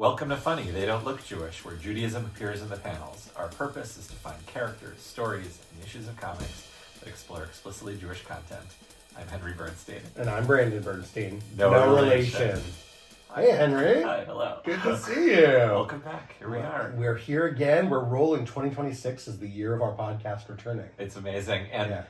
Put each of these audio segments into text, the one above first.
Welcome to Funny, They Don't Look Jewish, where Judaism appears in the panels. Our purpose is to find characters, stories, and issues of comics that explore explicitly Jewish content. I'm Henry Bernstein. And I'm Brandon Bernstein. No relation. Hi, Henry. Hi, hello. Good to see you. Welcome back. Here we are. We're here again. We're rolling. 2026 is the year of our podcast returning. It's amazing. And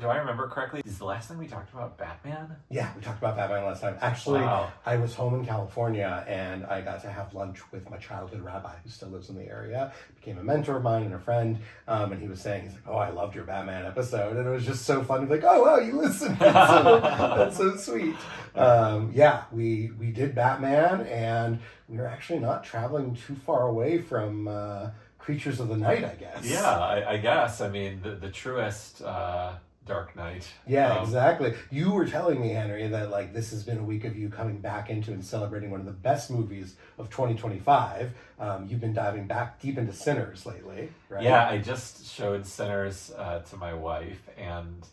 do I remember correctly? Is the last time we talked about Batman? Yeah, we talked about Batman last time. Actually, Wow. I was home in California and I got to have lunch with my childhood rabbi who still lives in the area. Became a mentor of mine and a friend. And he was saying, he's like, oh, I loved your Batman episode. And it was just so fun. Like, oh, wow, you listened. That's so sweet. We did Batman and we were actually not traveling too far away from Creatures of the Night, I guess. Yeah, I guess. I mean, the truest Dark Knight. Yeah, exactly. You were telling me, Henry, that like this has been a week of you coming back into and celebrating one of the best movies of 2025. You've been diving back deep into Sinners lately, right? Yeah, I just showed Sinners to my wife, and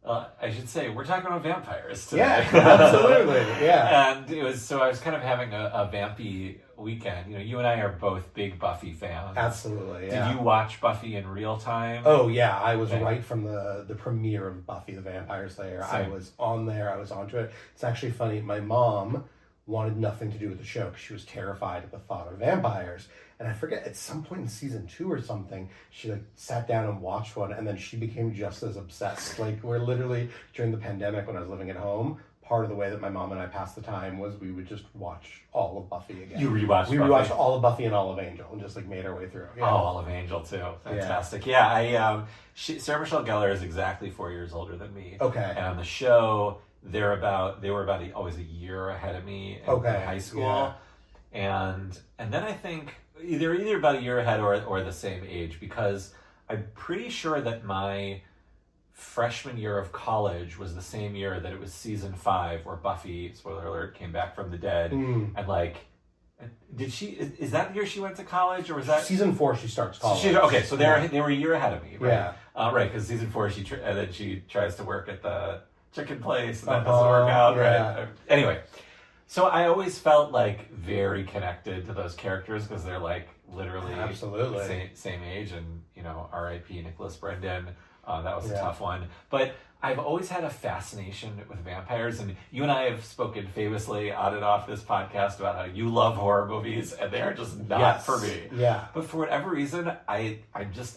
I should say we're talking about vampires today. Yeah, absolutely. Yeah, and I was kind of having a vampy weekend. You know, you and I are both big Buffy fans. Absolutely. Yeah. Did you watch Buffy in real time? Oh yeah, I was right from the premiere of Buffy the Vampire Slayer. Same. I was on there. I was onto it. It's actually funny. My mom wanted nothing to do with the show because she was terrified at the thought of vampires. And I forget, at some point in season 2 or something, she like sat down and watched one, and then she became just as obsessed. Like, we're literally, during the pandemic when I was living at home, part of the way that my mom and I passed the time was we would just watch all of Buffy again. You rewatched We rewatched all of Buffy and all of Angel and just like made our way through. Yeah. Oh, all of Angel too. Fantastic. Yeah, Sarah Michelle Gellar is exactly 4 years older than me. Okay. And on the show, they were always a year ahead of me in high school. Yeah. And then I think either about a year ahead or the same age, because I'm pretty sure that my freshman year of college was the same year that it was season 5 where Buffy, spoiler alert, came back from the dead. And like, is that the year she went to college, or was that season 4 she starts college? So they were a year ahead of me, right? Yeah. Right, because season 4 then she tries to work at the chicken place and that doesn't work out, right? Anyway, so I always felt like very connected to those characters because they're like literally absolutely same age, and R.I.P. Nicholas Brendan. That was a tough one. But I've always had a fascination with vampires, and you and I have spoken famously on and off this podcast about how you love horror movies, and they are just not for me. Yeah. But for whatever reason, I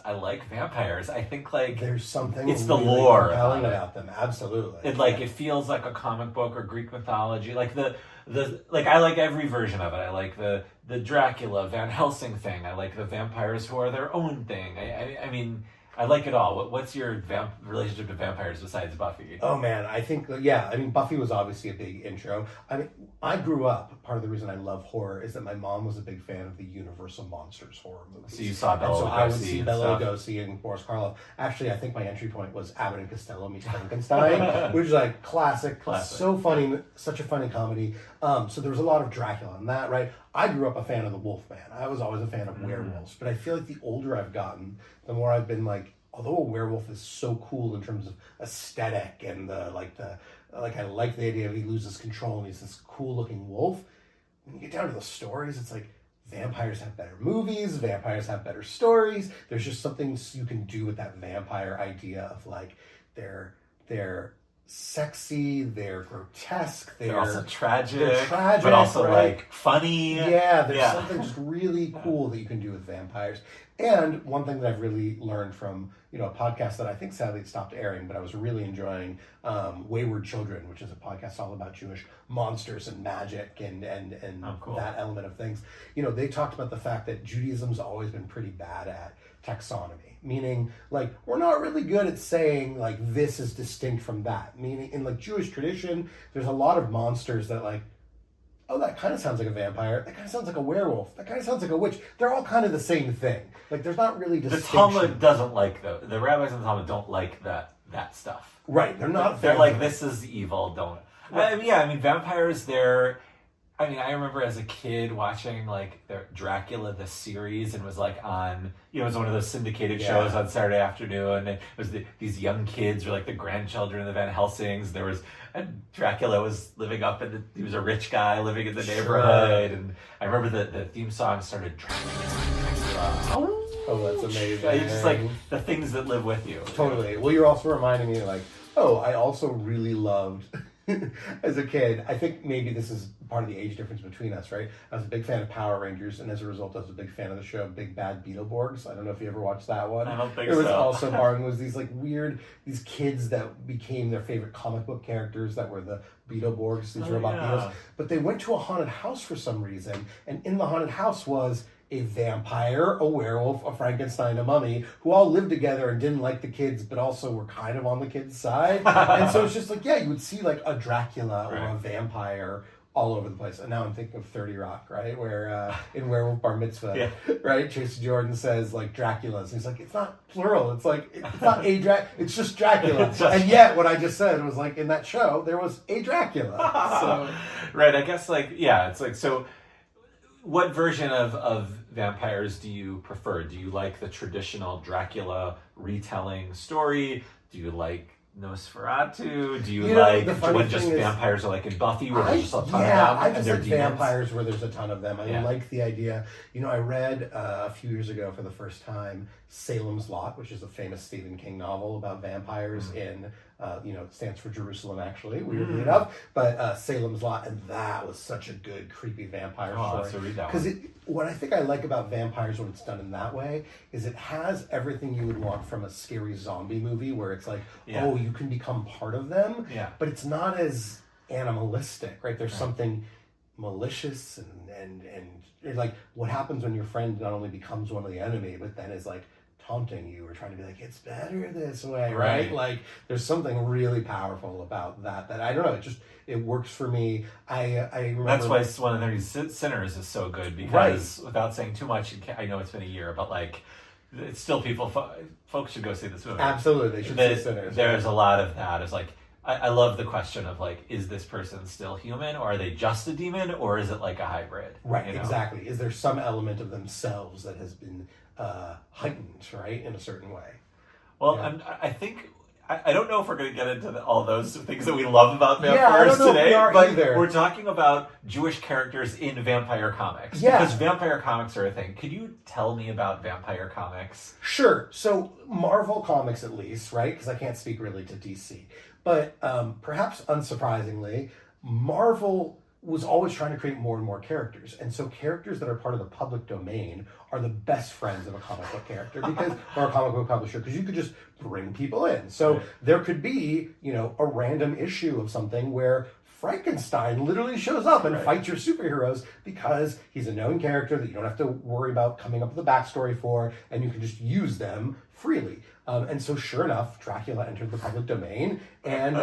like vampires. I think like there's something it's really the lore compelling about them. Absolutely. It feels like a comic book or Greek mythology. Like I like every version of it. I like the Dracula, Van Helsing thing. I like the vampires who are their own thing. I mean, I like it all. What's your relationship to vampires besides Buffy? Oh man, I think Buffy was obviously a big intro. I mean, I grew up. Part of the reason I love horror is that my mom was a big fan of the Universal Monsters horror movies. So you saw Bela Lugosi. So I would see Bela Lugosi and Boris Karloff. Actually, I think my entry point was Abbott and Costello meets Frankenstein, which is like classic. So funny, such a funny comedy. So there was a lot of Dracula in that, right? I grew up a fan of the Wolfman. I was always a fan of werewolves, but I feel like the older I've gotten, the more I've been like, although a werewolf is so cool in terms of aesthetic and I like the idea of he loses control and he's this cool looking wolf. When you get down to the stories, it's like vampires have better movies, vampires have better stories. There's just something you can do with that vampire idea of like they're sexy, they're grotesque, they're also tragic, but also right? like funny. Yeah, there's something just really cool that you can do with vampires. And one thing that I've really learned from a podcast that I think sadly it stopped airing, but I was really enjoying, Wayward Children, which is a podcast all about Jewish monsters and magic and that element of things. They talked about the fact that Judaism's always been pretty bad at taxonomy, meaning like we're not really good at saying like this is distinct from that. Meaning in like Jewish tradition, there's a lot of monsters that like, oh, that kind of sounds like a vampire. That kind of sounds like a werewolf. That kind of sounds like a witch. They're all kind of the same thing. Like, there's not really distinction. The Talmud doesn't like the rabbis in the Talmud don't like that stuff. Right. They're not. They're like, this is evil. Don't. Right. I mean, vampires. I mean, I remember as a kid watching like the Dracula the series, and it was like on, it was one of those syndicated shows on Saturday afternoon, and it was these young kids were like the grandchildren of the Van Helsings. And Dracula was living up he was a rich guy living in the neighborhood, and I remember the theme song started Dracula. Oh, that's amazing. It's just like the things that live with you. Totally. Well, you're also reminding me, like, I also really loved, as a kid, I think maybe this is part of the age difference between us, right? I was a big fan of Power Rangers, and as a result, I was a big fan of the show Big Bad Beetleborgs. I don't know if you ever watched that one. I don't think so. It was also, Marvin was these, like, weird, these kids that became their favorite comic book characters that were the Beetleborgs, these robot beetles. But they went to a haunted house for some reason, and in the haunted house was a vampire, a werewolf, a Frankenstein, a mummy, who all lived together and didn't like the kids, but also were kind of on the kids' side. And so it's just like, you would see like a Dracula or a vampire all over the place. And now I'm thinking of 30 Rock, right? Where in Werewolf Bar Mitzvah, right? Tracy Jordan says like Draculas. And he's like, it's not plural. It's like, it's not a it's just Dracula. And yet what I just said was like, in that show, there was a Dracula. So. Right, I guess like, it's like, so what version of vampires do you prefer? Do you like the traditional Dracula retelling story? Do you like Nosferatu? Do you like when just vampires are like in Buffy where there's just a ton of them? I just like vampires where there's a ton of them. I like the idea. I read a few years ago for the first time Salem's Lot, which is a famous Stephen King novel about vampires in, it stands for Jerusalem actually, weirdly enough, but Salem's Lot, and that was such a good, creepy vampire story. So read that because what I think I like about vampires when it's done in that way is it has everything you would want from a scary zombie movie where it's like, you can become part of them, but it's not as animalistic, right? There's something malicious and like what happens when your friend not only becomes one of the enemy, but then is like taunting you or trying to be like, it's better this way, right? Like there's something really powerful about that I don't know, it works for me. I remember that's why one of the Sinners is so good, because without saying too much, I know it's been a year, but like it's still folks should go see this movie. Absolutely, they should see Sinners. There's a lot of that. It's like I love the question of like, is this person still human, or are they just a demon, or is it like a hybrid? Right, exactly. Is there some element of themselves that has been heightened, right, in a certain way? Well, I think I don't know if we're going to get into all those things that we love about vampires today, but we're talking about Jewish characters in vampire comics. Yeah. Because vampire comics are a thing. Could you tell me about vampire comics? Sure. So Marvel Comics, at least, right? Because I can't speak really to DC. But perhaps unsurprisingly, Marvel was always trying to create more and more characters. And so characters that are part of the public domain are the best friends of a comic book character or a comic book publisher, because you could just bring people in. So there could be, a random issue of something where Frankenstein literally shows up and fights your superheroes because he's a known character that you don't have to worry about coming up with a backstory for, and you can just use them freely. And so sure enough, Dracula entered the public domain and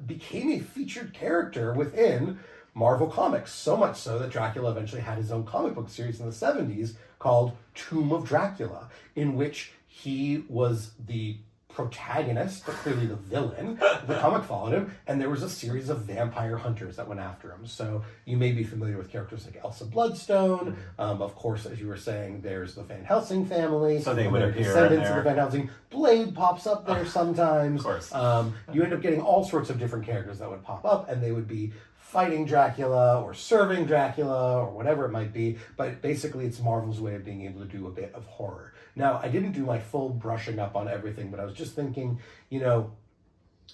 became a featured character within Marvel Comics, so much so that Dracula eventually had his own comic book series in the 70s called Tomb of Dracula, in which he was the protagonist, but clearly the villain. The comic followed him, and there was a series of vampire hunters that went after him. So you may be familiar with characters like Elsa Bloodstone. Of course, as you were saying, there's the Van Helsing family. So they would appear descendants of the Van Helsing. Blade pops up there sometimes. Of course. You end up getting all sorts of different characters that would pop up, and they would be fighting Dracula or serving Dracula or whatever it might be, but basically it's Marvel's way of being able to do a bit of horror. Now, I didn't do my full brushing up on everything, but I was just thinking,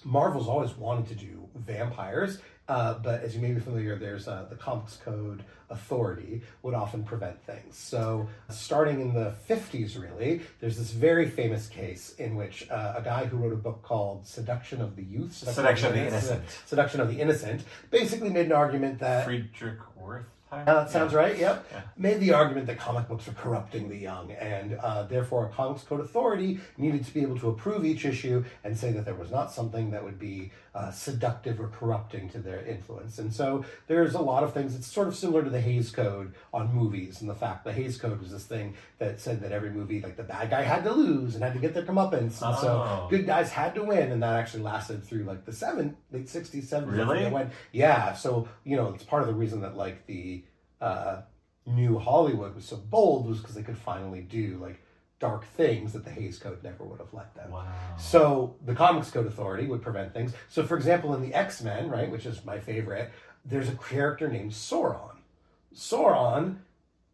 Marvel's always wanted to do vampires, but as you may be familiar, there's the Comics Code Authority would often prevent things. So starting in the 50s, really, there's this very famous case in which a guy who wrote a book called Seduction of the Youth, Seduction of the Innocent, basically made an argument that Friedrich Worth. vampire? That sounds right, yep. Yeah. Made the argument that comic books are corrupting the young, and therefore a Comics Code Authority needed to be able to approve each issue and say that there was not something that would be seductive or corrupting to their influence. And so there's a lot of things. It's sort of similar to the Hays Code on movies, and the fact the Hays Code was this thing that said that every movie, like the bad guy had to lose and had to get their comeuppance, and so good guys had to win, and that actually lasted through like the late 60s, 70s. Really? Yeah, so, it's part of the reason that like the new Hollywood was so bold was because they could finally do like dark things that the Hays Code never would have let them. Wow. So the Comics Code Authority would prevent things. So for example, in the X-Men, right, which is my favorite, there's a character named Sauron. Sauron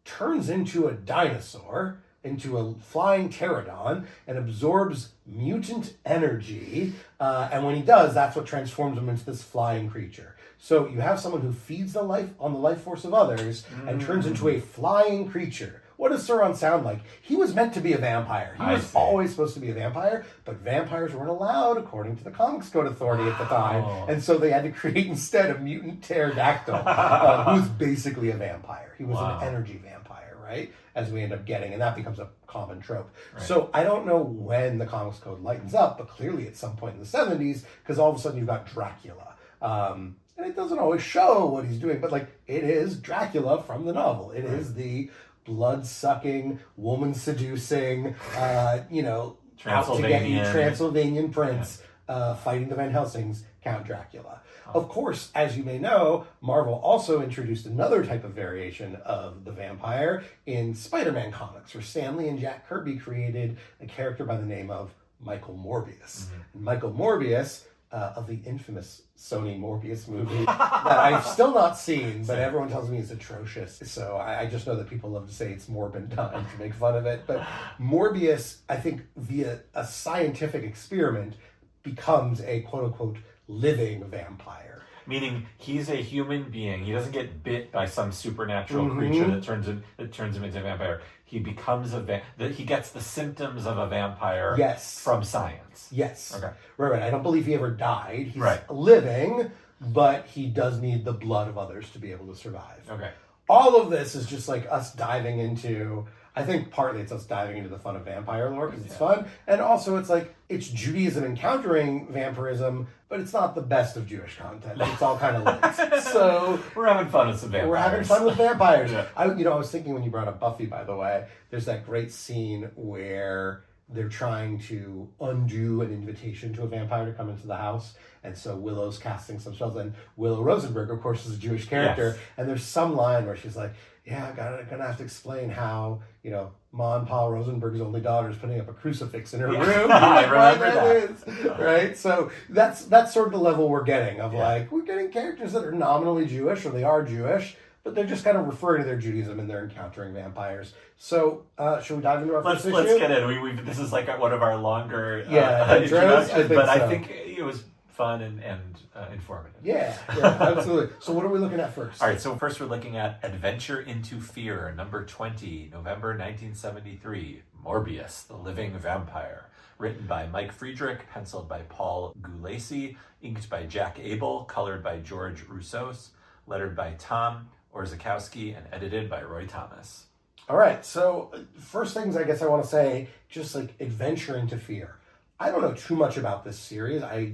turns into a dinosaur, into a flying pterodon, and absorbs mutant energy. And when he does, that's what transforms him into this flying creature. So you have someone who feeds on the life force of others and turns into a flying creature. What does Sauron sound like? He was meant to be a vampire. He was always supposed to be a vampire, but vampires weren't allowed according to the Comics Code Authority at the time. And so they had to create instead a mutant pterodactyl, who's basically a vampire. He was an energy vampire, right? As we end up getting, and that becomes a common trope. Right. So I don't know when the Comics Code lightens up, but clearly at some point in the 70s, because all of a sudden you've got Dracula. And it doesn't always show what he's doing, but like it is Dracula from the novel. It is the blood-sucking, woman-seducing, Transylvanian prince fighting the Van Helsings, Count Dracula. Of course, as you may know, Marvel also introduced another type of variation of the vampire in Spider-Man comics, where Stan Lee and Jack Kirby created a character by the name of Michael Morbius. And Michael Morbius, of the infamous Sony Morbius movie that I've still not seen, but everyone tells me it's atrocious. So I just know that people love to say it's morbid time to make fun of it. But Morbius, I think, via a scientific experiment, becomes a quote-unquote living vampire. Meaning he's a human being. He doesn't get bit by some supernatural creature that turns him into a vampire. He becomes he gets the symptoms of a vampire from science. Yes. Okay. Right. I don't believe he ever died. He's living, but he does need the blood of others to be able to survive. Okay. All of this is just like us diving into, I think partly it's us diving into the fun of vampire lore because it's fun. And also it's Judaism encountering vampirism, but it's not the best of Jewish content. It's all kind of linked. So we're having fun with some vampires. We're having fun with vampires. I was thinking when you brought up Buffy, by the way, there's that great scene where they're trying to undo an invitation to a vampire to come into the house. And so Willow's casting some spells, and Willow Rosenberg, of course, is a Jewish character. Yes. And there's some line where she's like, I'm gonna have to explain how, Ma and Pa Rosenberg's only daughter is putting up a crucifix in her room. I remember that. Right? So that's sort of the level we're getting of we're getting characters that are nominally Jewish, or they are Jewish, but they're just kind of referring to their Judaism and they're encountering vampires. So, should we dive into our first issue? Let's get in. This is like one of our longer introductions, I think it was fun and informative. Yeah, absolutely. So what are we looking at first? All right, so first we're looking at Adventure into Fear, number 20, November 1973, Morbius, the Living Vampire. Written by Mike Friedrich, penciled by Paul Gulacy, inked by Jack Abel, colored by George Roussos, lettered by Tom Orzechowski, and edited by Roy Thomas. All right, so first things I guess I want to say, just like Adventure into Fear. I don't know too much about this series. I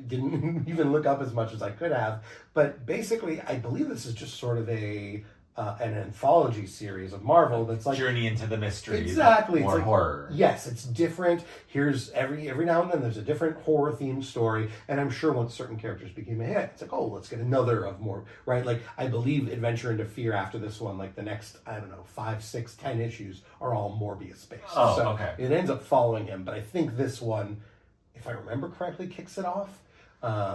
didn't even look up as much as I could have, but basically I believe this is just sort of an anthology series of Marvel that's like journey into the mystery. Exactly. More horror. Yes, it's different. Here's every now and then there's a different horror themed story, and I'm sure once certain characters became a hit, it's like, oh, let's get another of more, right? Like I believe Adventure into Fear after this one, like the next, 5, 6, 10 issues are all Morbius based. Oh, so okay. It ends up following him, but I think this one, if I remember correctly, kicks it off.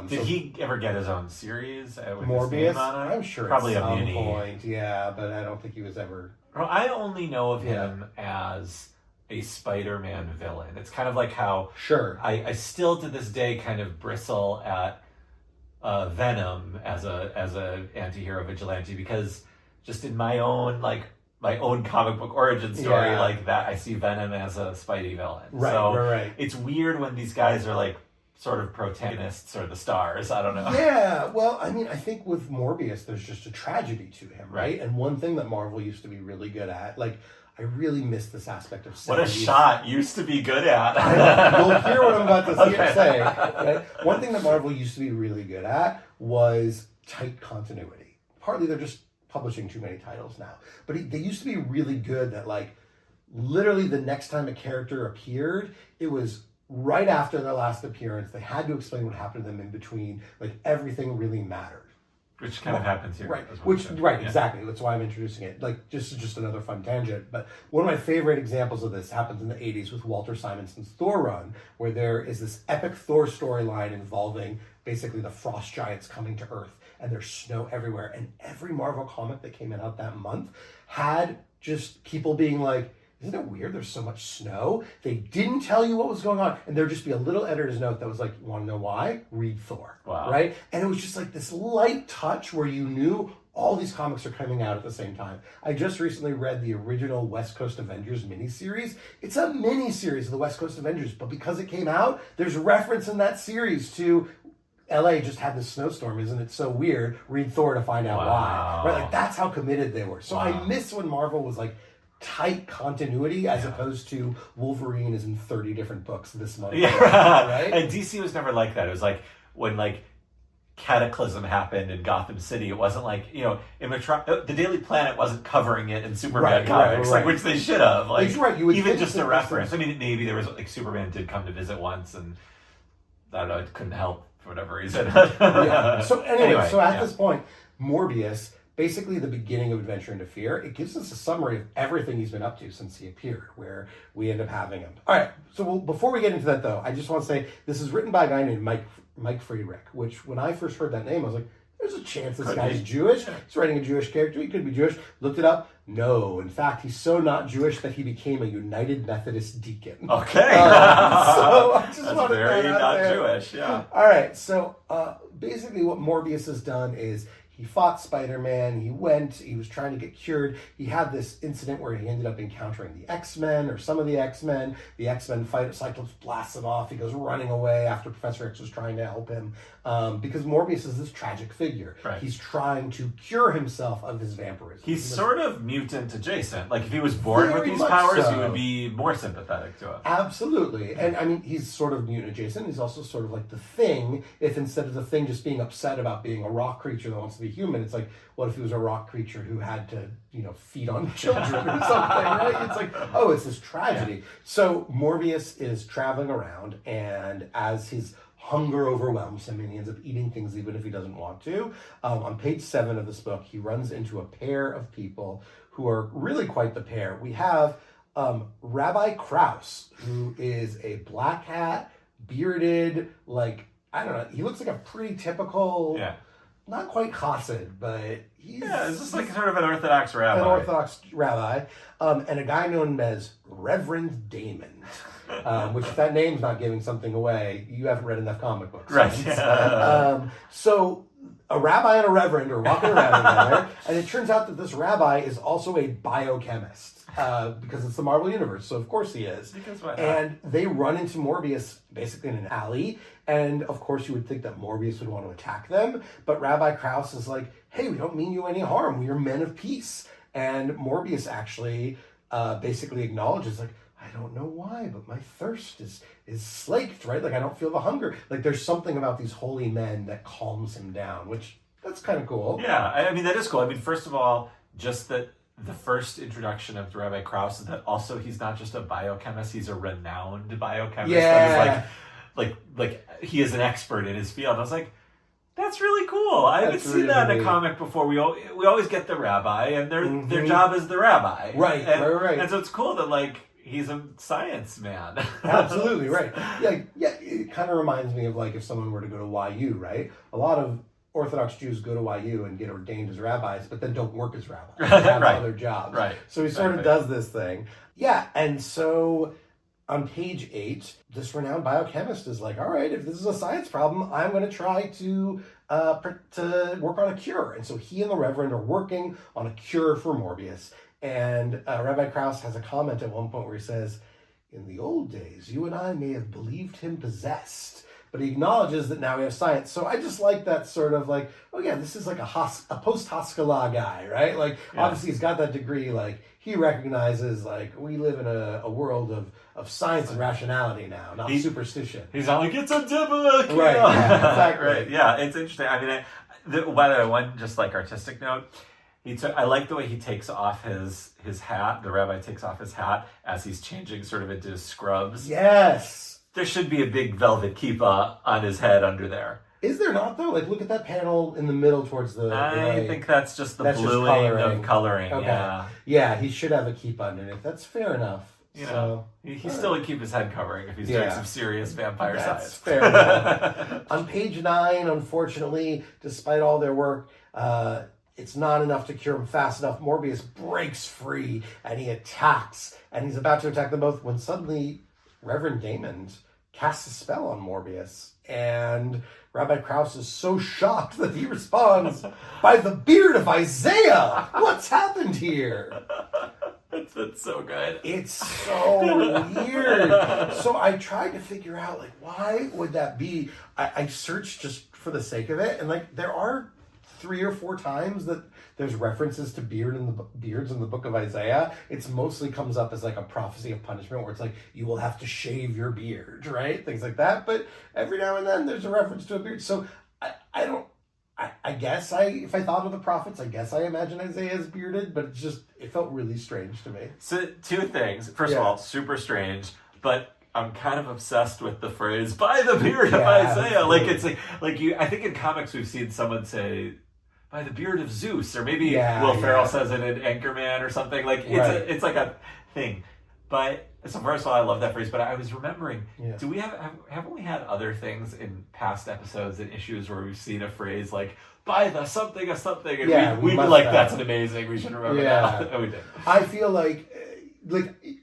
Did he ever get his own series with Morbius? His name on it? I'm sure probably at some point, but I don't think he was ever. Well, I only know of him as a Spider-Man villain. It's kind of like how I still to this day kind of bristle at Venom as a anti-hero vigilante, because just in my own comic book origin story like that, I see Venom as a Spidey villain. Right. It's weird when these guys are like sort of protagonists or the stars. I don't know. Yeah, well, I mean, I think with Morbius, there's just a tragedy to him, right? And one thing that Marvel used to be really good at, like, I really miss this aspect of 70s. What a shot used to be good at. You'll hear what I'm about to say. Right? One thing that Marvel used to be really good at was tight continuity. Partly they're just publishing too many titles now. But they used to be really good that, like, literally the next time a character appeared, it was right after their last appearance. They had to explain what happened to them in between. Like, everything really mattered. Which kind of happens here. Right. Yeah. Exactly. That's why I'm introducing it. Like, just another fun tangent. But one of my favorite examples of this happens in the 80s with Walter Simonson's Thor run, where there is this epic Thor storyline involving basically the frost giants coming to Earth, and there's snow everywhere. And every Marvel comic that came out that month had just people being like, isn't it weird there's so much snow? They didn't tell you what was going on. And there'd just be a little editor's note that was like, you want to know why? Read Thor. Wow. Right? And it was just like this light touch where you knew all these comics are coming out at the same time. I just recently read the original West Coast Avengers miniseries. It's a miniseries of the West Coast Avengers, but because it came out, there's reference in that series to LA just had this snowstorm, isn't it so weird? Read Thor to find out why. Right? Like, that's how committed they were. So I miss when Marvel was like, tight continuity as opposed to Wolverine is in 30 different books this month. Yeah, right? And DC was never like that. It was like when like Cataclysm happened in Gotham City, it wasn't like, you know, in the Daily Planet wasn't covering it in Superman comics, right. Like, which they should have. Like, you would even just a reference. I mean, maybe there was like Superman did come to visit once, and I don't know, it couldn't help for whatever reason. Yeah. So anyway, at this point, Morbius, basically the beginning of Adventure into Fear, it gives us a summary of everything he's been up to since he appeared, where we end up having him. All right, so before we get into that, though, I just want to say this is written by a guy named Mike Friedrich, which when I first heard that name, I was like, there's a chance this guy's Jewish. He's writing a Jewish character. He could be Jewish. Looked it up. No. In fact, he's so not Jewish that he became a United Methodist deacon. Okay. So I just That's very not Jewish, yeah. All right, so basically what Morbius has done is he fought Spider-Man, he was trying to get cured. He had this incident where he ended up encountering the X-Men, or some of the X-Men. The X-Men fight, Cyclops blasts him off. He goes running away after Professor X was trying to help him. Because Morbius is this tragic figure. Right. He's trying to cure himself of his vampirism. He's sort of mutant adjacent. Like, if he was born with these powers, you would be more sympathetic to him. Absolutely. And I mean, he's sort of mutant adjacent. He's also sort of like the Thing, if instead of the Thing just being upset about being a rock creature that wants to be human, it's like, what if he was a rock creature who had to, you know, feed on children or something, right? It's like, oh, it's this tragedy. Yeah. So Morbius is traveling around, and as his hunger overwhelms him and he ends up eating things even if he doesn't want to, on page 7 of this book, he runs into a pair of people who are really quite the pair. We have Rabbi Krauss, who is a black hat, bearded, like, I don't know, he looks like a pretty typical... Yeah. Not quite chassid, but he's... Yeah, it's just like sort of an Orthodox rabbi. An Orthodox rabbi. And a guy known as Reverend Damon. Which, if that name's not giving something away, you haven't read enough comic books. Right. So, a rabbi and a reverend are walking around together, and it turns out that this rabbi is also a biochemist. Because it's the Marvel Universe, so of course he is. Because why not? And they run into Morbius basically in an alley, and of course you would think that Morbius would want to attack them, but Rabbi Krauss is like, hey, we don't mean you any harm, we are men of peace. And Morbius actually basically acknowledges, like, I don't know why, but my thirst is slaked, right? Like, I don't feel the hunger. Like, there's something about these holy men that calms him down, which, that's kind of cool. Yeah, I mean, that is cool. I mean, first of all, just that the first introduction of Rabbi Krauss is that also he's not just a biochemist, he's a renowned biochemist. Yeah. Like he is an expert in his field. I was like, that's really cool. I haven't seen that in a comic before. We always get the rabbi, and their job is the rabbi. Right, right. And so it's cool that, like, he's a science man. Absolutely, right. Yeah, it kind of reminds me of, like, if someone were to go to YU, right? A lot of Orthodox Jews go to YU and get ordained as rabbis, but then don't work as rabbis. They have other jobs. Right. So he sort of does this thing. Yeah, and so on page 8, this renowned biochemist is like, all right, if this is a science problem, I'm going to try to work on a cure. And so he and the Reverend are working on a cure for Morbius. And Rabbi Krauss has a comment at one point where he says, in the old days, you and I may have believed him possessed, but he acknowledges that now we have science. So I just like that sort of like, oh yeah, this is like a post-Haskalah guy, right? Like, obviously he's got that degree, like, he recognizes, like, we live in a world of science and rationality now, not superstition. He's not like, it's a debug! Right, yeah, exactly. Right, yeah, it's interesting. I mean, by the way, one just, like, artistic note, I like the way he takes off his hat. The rabbi takes off his hat as he's changing sort of into his scrubs. Yes. There should be a big velvet kippah on his head under there. Is there not, though? Like, look at that panel in the middle towards the I think that's just the bluing of coloring. Okay. Yeah. Yeah, he should have a kippah underneath. That's fair enough. You know, he still would keep his head covering if he's doing some serious vampire science. That's fair enough. On page 9, unfortunately, despite all their work, it's not enough to cure him fast enough. Morbius breaks free and he attacks. And he's about to attack them both when suddenly Reverend Damon casts a spell on Morbius. And Rabbi Krauss is so shocked that he responds, by the beard of Isaiah! What's happened here? That's so good. It's so weird. So I tried to figure out, like, why would that be? I searched just for the sake of it. And, like, there are 3 or 4 times that there's references to beards in the book of Isaiah. It's mostly comes up as like a prophecy of punishment where it's like, you will have to shave your beard, right? Things like that. But every now and then there's a reference to a beard. So I guess if I thought of the prophets, I guess I imagine Isaiah is bearded, but it felt really strange to me. So 2 things. First of all, super strange, but I'm kind of obsessed with the phrase "by the beard of Isaiah." Like it's like you. I think in comics we've seen someone say "by the beard of Zeus," or maybe Will Ferrell says it in Anchorman or something. Like it's like a thing. But so first of all, I love that phrase. But I was remembering, do we haven't we had other things in past episodes and issues where we've seen a phrase like "by the something of something," and we'd be like, "That's an amazing. We should remember that." And we did. I feel like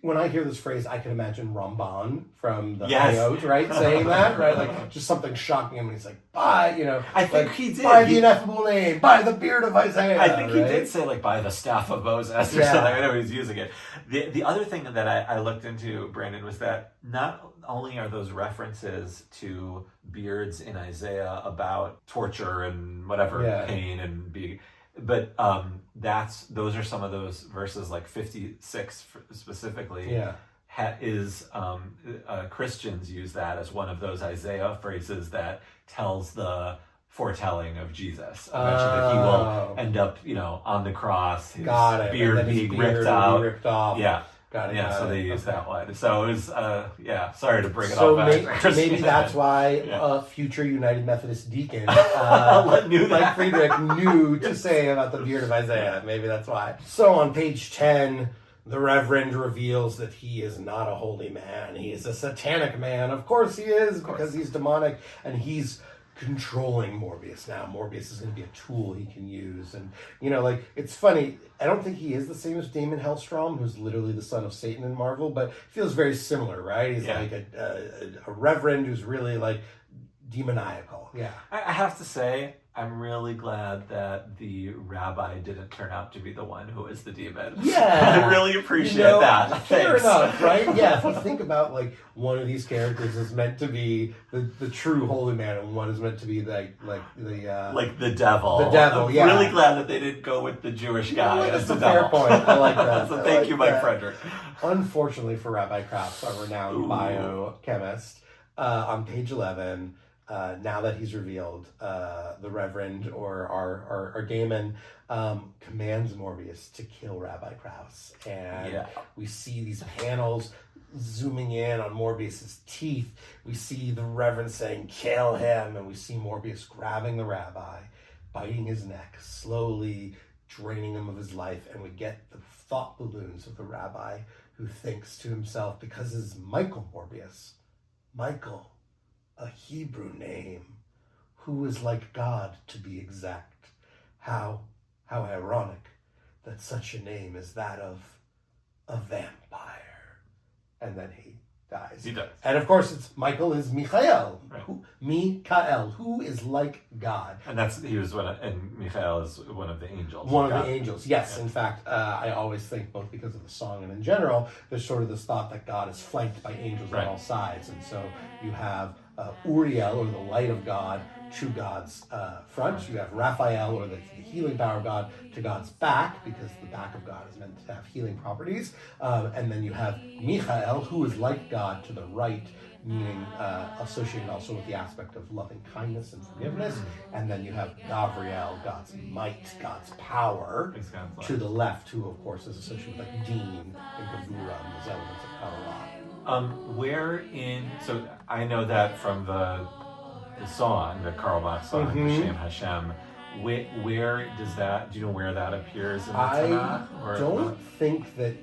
when I hear this phrase, I can imagine Ramban from the Hayot, right, saying that, right? Like, just something shocking him, and he's like, by, I think he did. By the ineffable name, by the beard of Isaiah. I think he did say, like, by the staff of Moses or something. I know he's using it. The other thing that I looked into, Brandon, was that not only are those references to beards in Isaiah about torture and whatever, pain and being... But those are some of those verses, like 56 specifically. Christians use that as one of those Isaiah phrases that tells the foretelling of Jesus. Eventually, that he will end up, on the cross, his beard being ripped out, ripped off. Got it. So they use that one. So it was, sorry to bring it all back. Maybe that's why a future United Methodist deacon, like Friedrich, knew to say about the beard of Isaiah. Maybe that's why. So on page 10, the Reverend reveals that he is not a holy man. He is a satanic man. Of course he is, because he's demonic, and he's controlling Morbius now. Morbius is going to be a tool he can use. And, it's funny. I don't think he is the same as Damon Hellstrom, who's literally the son of Satan in Marvel, but feels very similar, right? He's like a reverend who's really, like, demoniacal. Yeah. I have to say, I'm really glad that the rabbi didn't turn out to be the one who is the demon. Yeah. I really appreciate that. Fair enough, right? Yeah, if you think about, like, one of these characters is meant to be the true holy man, and one is meant to be like the devil. The devil, I'm really glad that they didn't go with the Jewish guy as the devil. Fair point. I like that. So thank you, Mike Friedrich. Unfortunately for Rabbi Krauss, our renowned biochemist, on page 11, now that he's revealed, the Reverend or our Damon commands Morbius to kill Rabbi Krauss. And we see these panels zooming in on Morbius's teeth. We see the Reverend saying, "Kill him," and we see Morbius grabbing the rabbi, biting his neck, slowly draining him of his life, and we get the thought balloons of the rabbi, who thinks to himself, because it's Michael Morbius, Michael, a Hebrew name, who is like God, to be exact. How ironic that such a name is that of a vampire. And then he dies. He does. And of course, Michael is Michael. Right. Who is like God. And Michael is one of the angels. One of the angels, yes. Yeah. In fact, I always think, both because of the song and in general, there's sort of this thought that God is flanked by angels on all sides. And so you have Uriel, or the light of God, to God's front. You have Raphael, or the healing power of God, to God's back, because the back of God is meant to have healing properties. And then you have Michael, who is like God, to the right, meaning associated also with the aspect of loving kindness and forgiveness. And then you have Gabriel, God's might, God's power, to the left, who of course is associated with like Dean and Gevura and those elements of Kabbalah. So I know that from the song, the Karl Bach song, Hashem Hashem. Where does that? Do you know where that appears in the Tanakh? I don't think that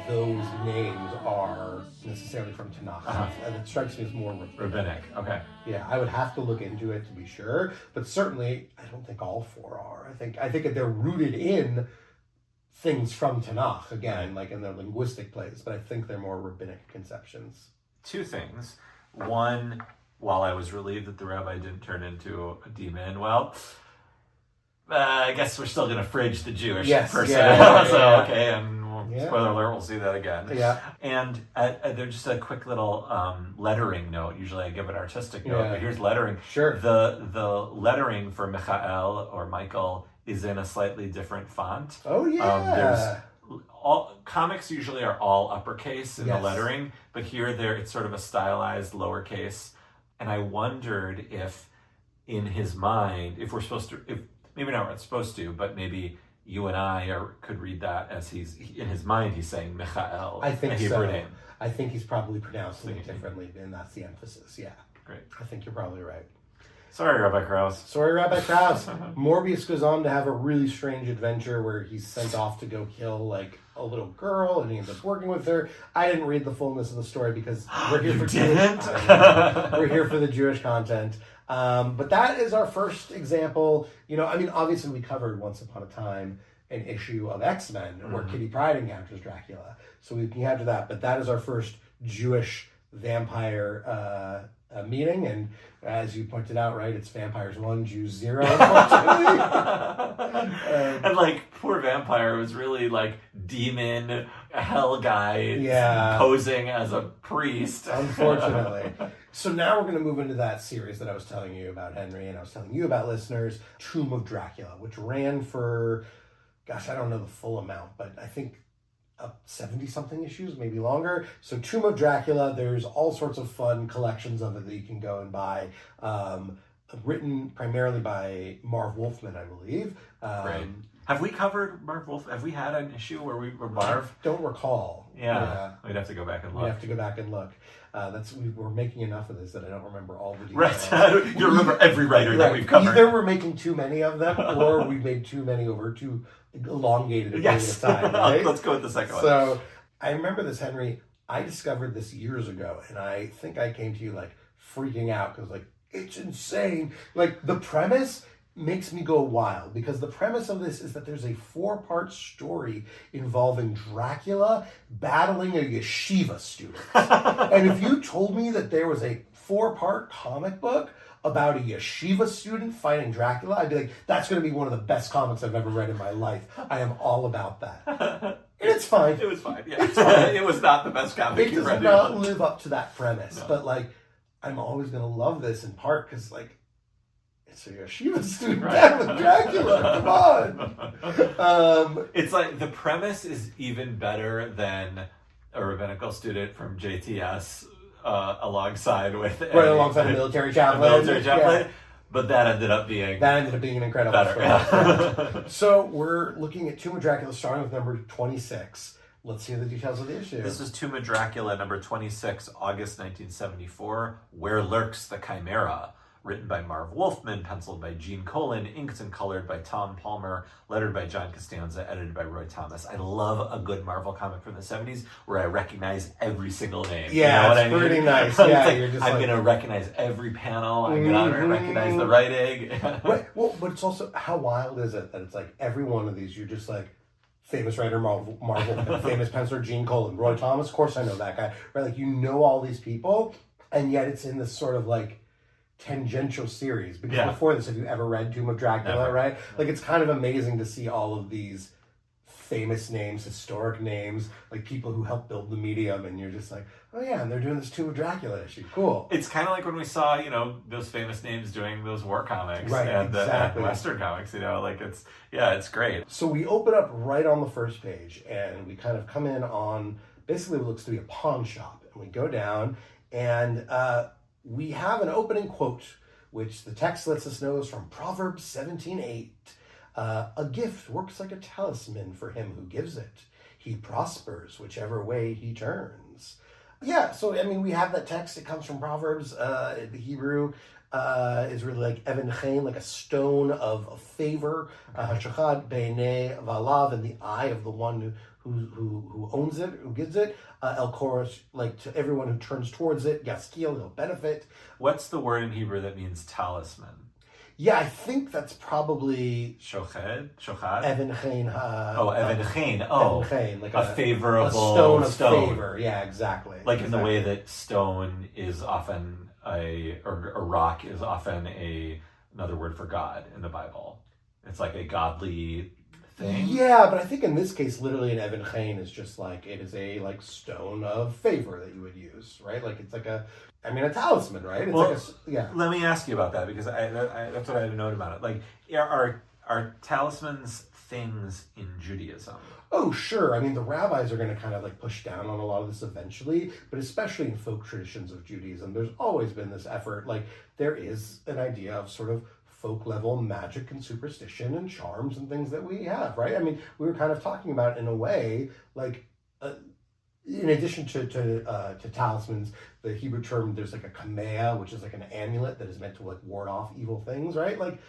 those names are necessarily from Tanakh. It strikes me as more rabbinic. Okay. Yeah, I would have to look into it to be sure, but certainly I don't think all four are. I think that they're rooted in things from Tanakh, again, like in their linguistic place, but I think they're more rabbinic conceptions. Two things. One, while I was relieved that the rabbi didn't turn into a demon, I guess we're still going to fridge the Jewish person. Okay, and spoiler alert, we'll see that again. Yeah. And there's just a quick little lettering note. Usually I give an artistic note, but here's lettering. Sure. The lettering for Michael or Michael is in a slightly different font. Oh, yeah. Comics usually are all uppercase in the lettering, but here it's sort of a stylized lowercase. And I wondered if in his mind, if we're supposed to, maybe not we're supposed to, but maybe you and I could read that as in his mind, he's saying Michael, I think a Hebrew name. I think he's probably pronouncing it differently, and that's the emphasis. Yeah. Great. I think you're probably right. Sorry, Rabbi Krause. Morbius goes on to have a really strange adventure where he's sent off to go kill like a little girl, and he ends up working with her. I didn't read the fullness of the story because we're here for we're here for the Jewish content. But that is our first example. Obviously we covered Once Upon a Time an issue of X-Men where Kitty Pryde encounters Dracula. So we encounter that, but that is our first Jewish vampire meeting, and as you pointed out, right, it's vampires 1, Jews 0, unfortunately. And like poor vampire was really like demon hell guy posing as a priest. Unfortunately. So now we're going to move into that series that I was telling you about, Henry, and I was telling you about, listeners, Tomb of Dracula, which ran for, I don't know the full amount, but I think 70-something issues, maybe longer. So Tomb of Dracula, there's all sorts of fun collections of it that you can go and buy. Written primarily by Marv Wolfman, I believe. Right. Have we covered Marv Wolf? Have we had an issue where Marv? I don't recall. Yeah. We'd have to go back and look. We have to go back and look. We're making enough of this that I don't remember all the details. Right. You remember every writer that we've covered. Either we're making too many of them, or we made too many over too elongated a period of time. Right? Let's go with the second one. So I remember this, Henry. I discovered this years ago, and I think I came to you like freaking out because it's insane. Like the premise makes me go wild, because the premise of this is that there's a 4-part story involving Dracula battling a yeshiva student. And if you told me that there was a 4-part comic book about a yeshiva student fighting Dracula, I'd be like, that's going to be one of the best comics I've ever read in my life. I am all about that. And it's fine. It was fine. Yeah. It's fine. It was not the best comic you've read. It does not live up to that premise. No. But I'm always going to love this in part because it's a yeshiva student battling Dracula. Come on. It's like the premise is even better than a rabbinical student from JTS alongside with a military chaplain. Yeah. But that ended up being an incredible story. So we're looking at Tomb of Dracula, starting with number 26. Let's hear the details of the issue. This is Tomb of Dracula, number 26, August 1974. Where Lurks the Chimera? Written by Marv Wolfman, penciled by Gene Colan, inked and colored by Tom Palmer, lettered by John Costanza, edited by Roy Thomas. I love a good Marvel comic from the 70s where I recognize every single name. Yeah, you know it's pretty nice. Yeah, I'm going to recognize every panel. I'm going to recognize the writing. Right. Well, but it's also, how wild is it that it's like every one of these, you're just like, famous writer Marvel, famous penciler Gene Colan, Roy Thomas, of course I know that guy. Right? Like, you know all these people, and yet it's in this sort of tangential series, because before this, have you ever read Tomb of Dracula? Never. Right? Like, it's kind of amazing to see all of these famous names, historic names, like people who helped build the medium, and you're just like, oh yeah, and they're doing this Tomb of Dracula issue. Cool. It's kind of like when we saw, those famous names doing those war comics and Western comics, like it's great. So we open up right on the first page, and we kind of come in on basically what looks to be a pawn shop, and we go down, and we have an opening quote, which the text lets us know is from Proverbs 17:8. A gift works like a talisman for him who gives it. He prospers whichever way he turns. Yeah, so we have that text. It comes from Proverbs. The Hebrew is really like Even Chen, like a stone of favor. Hashachad beinei valav, in the eye of the one who owns it, who gives it. El Koros, like to everyone who turns towards it. Yaskil, he'll benefit. What's the word in Hebrew that means talisman? Yeah, I think that's probably Shoched? Even Chen. Even Chen. Oh, Even Chen, like a favorable stone of favor. Yeah, exactly. Like in the way that stone is often or rock is often another word for God in the Bible. It's like a godly thing. Yeah, but I think in this case, literally an Even Chen is just like, it is a like stone of favor that you would use, right? Like it's like a talisman, right? It's Let me ask you about that, because that's what I had to note about it. Like, are talismans things in Judaism? Oh, sure. The rabbis are going to kind of like push down on a lot of this eventually, but especially in folk traditions of Judaism, there's always been this effort. Like, there is an idea of sort of folk level magic and superstition and charms and things that we have, right? We were kind of talking about, in a way, like, in addition to talismans, the Hebrew term, there's like a kamea, which is like an amulet that is meant to like ward off evil things, right? Like,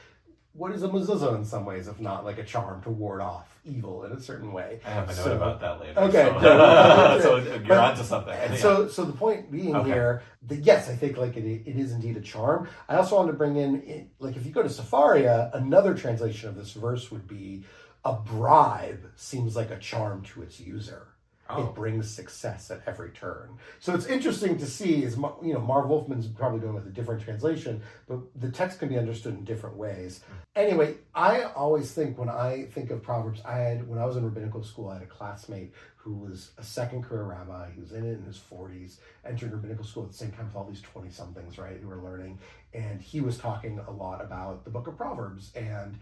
what is a mezuzah in some ways, if not like a charm to ward off evil in a certain way? I have a note about that later. Okay. So you're onto something. And so the point being here, that yes, I think like it is indeed a charm. I also want to bring in, like, if you go to Sepharia, another translation of this verse would be, a bribe seems like a charm to its user. It brings success at every turn. So it's interesting to see, Marv Wolfman's probably going with a different translation, but the text can be understood in different ways. Anyway, I always think, when I think of Proverbs, when I was in rabbinical school, I had a classmate who was a second career rabbi. He was in his 40s, entered rabbinical school at the same time with all these 20-somethings, right, who were learning. And he was talking a lot about the book of Proverbs. And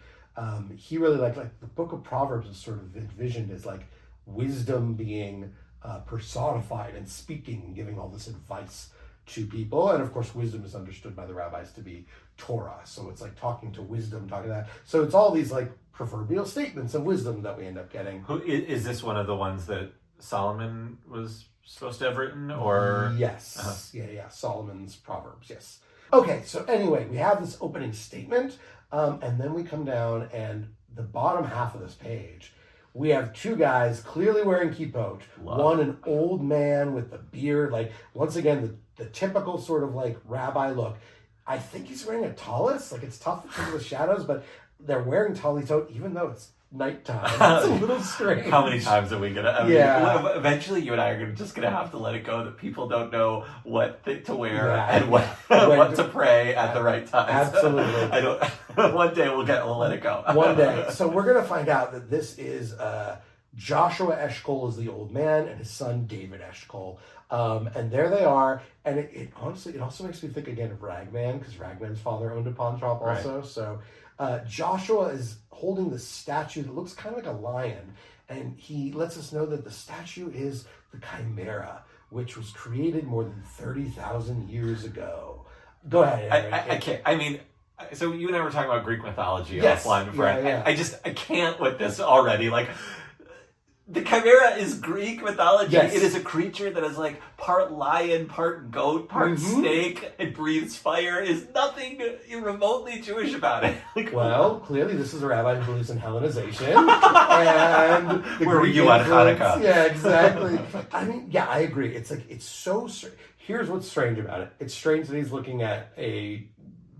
he really liked the book of Proverbs is sort of envisioned as like wisdom being personified and speaking and giving all this advice to people. And of course, wisdom is understood by the rabbis to be Torah. So it's like talking to wisdom, talking to that. So it's all these like proverbial statements of wisdom that we end up getting. Is this one of the ones that Solomon was supposed to have written, or? Yes. Uh-huh. Yeah. Solomon's Proverbs, yes. Okay, so anyway, we have this opening statement, and then we come down, and the bottom half of this page, we have two guys clearly wearing kippot. One, an old man with the beard, like, once again, the typical sort of like rabbi look. I think he's wearing a tallis. Like, it's tough because of the shadows, but they're wearing talitot even though it's nighttime. It's a little strange. How many times are we gonna? Eventually, you and I are just gonna have to let it go that people don't know what to wear and what to pray at the right time. Absolutely. I don't. One day we'll let it go. One day. So we're gonna find out that this is Joshua Eshkol is the old man, and his son David Eshkol. And there they are, and it honestly, it also makes me think again of Ragman, because Ragman's father owned a pawn shop also. Right. So Joshua is holding the statue that looks kind of like a lion, and he lets us know that the statue is the Chimera, which was created more than 30,000 years ago. Go ahead, Aaron. I can't. So you and I were talking about Greek mythology offline before. Yeah. I can't with this already. Like, the Chimera is Greek mythology. Yes. It is a creature that is like part lion, part goat, part snake. It breathes fire. Is nothing remotely Jewish about it. Well, clearly this is a rabbi who believes in Hellenization. And where were you on Hanukkah? Yeah, exactly. I agree. It's like, it's so strange. Here's what's strange about it. It's strange that he's looking at a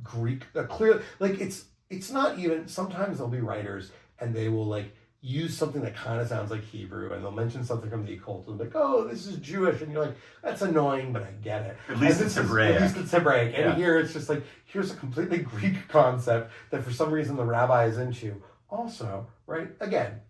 Greek, clear, like it's not even, sometimes there'll be writers and they will like use something that kind of sounds like Hebrew, and they'll mention something from the occult, and like, oh, this is Jewish, and you're like, that's annoying, but I get it. At least it's Hebraic. And here it's just like, here's a completely Greek concept that for some reason the rabbi is into. Also, right, again,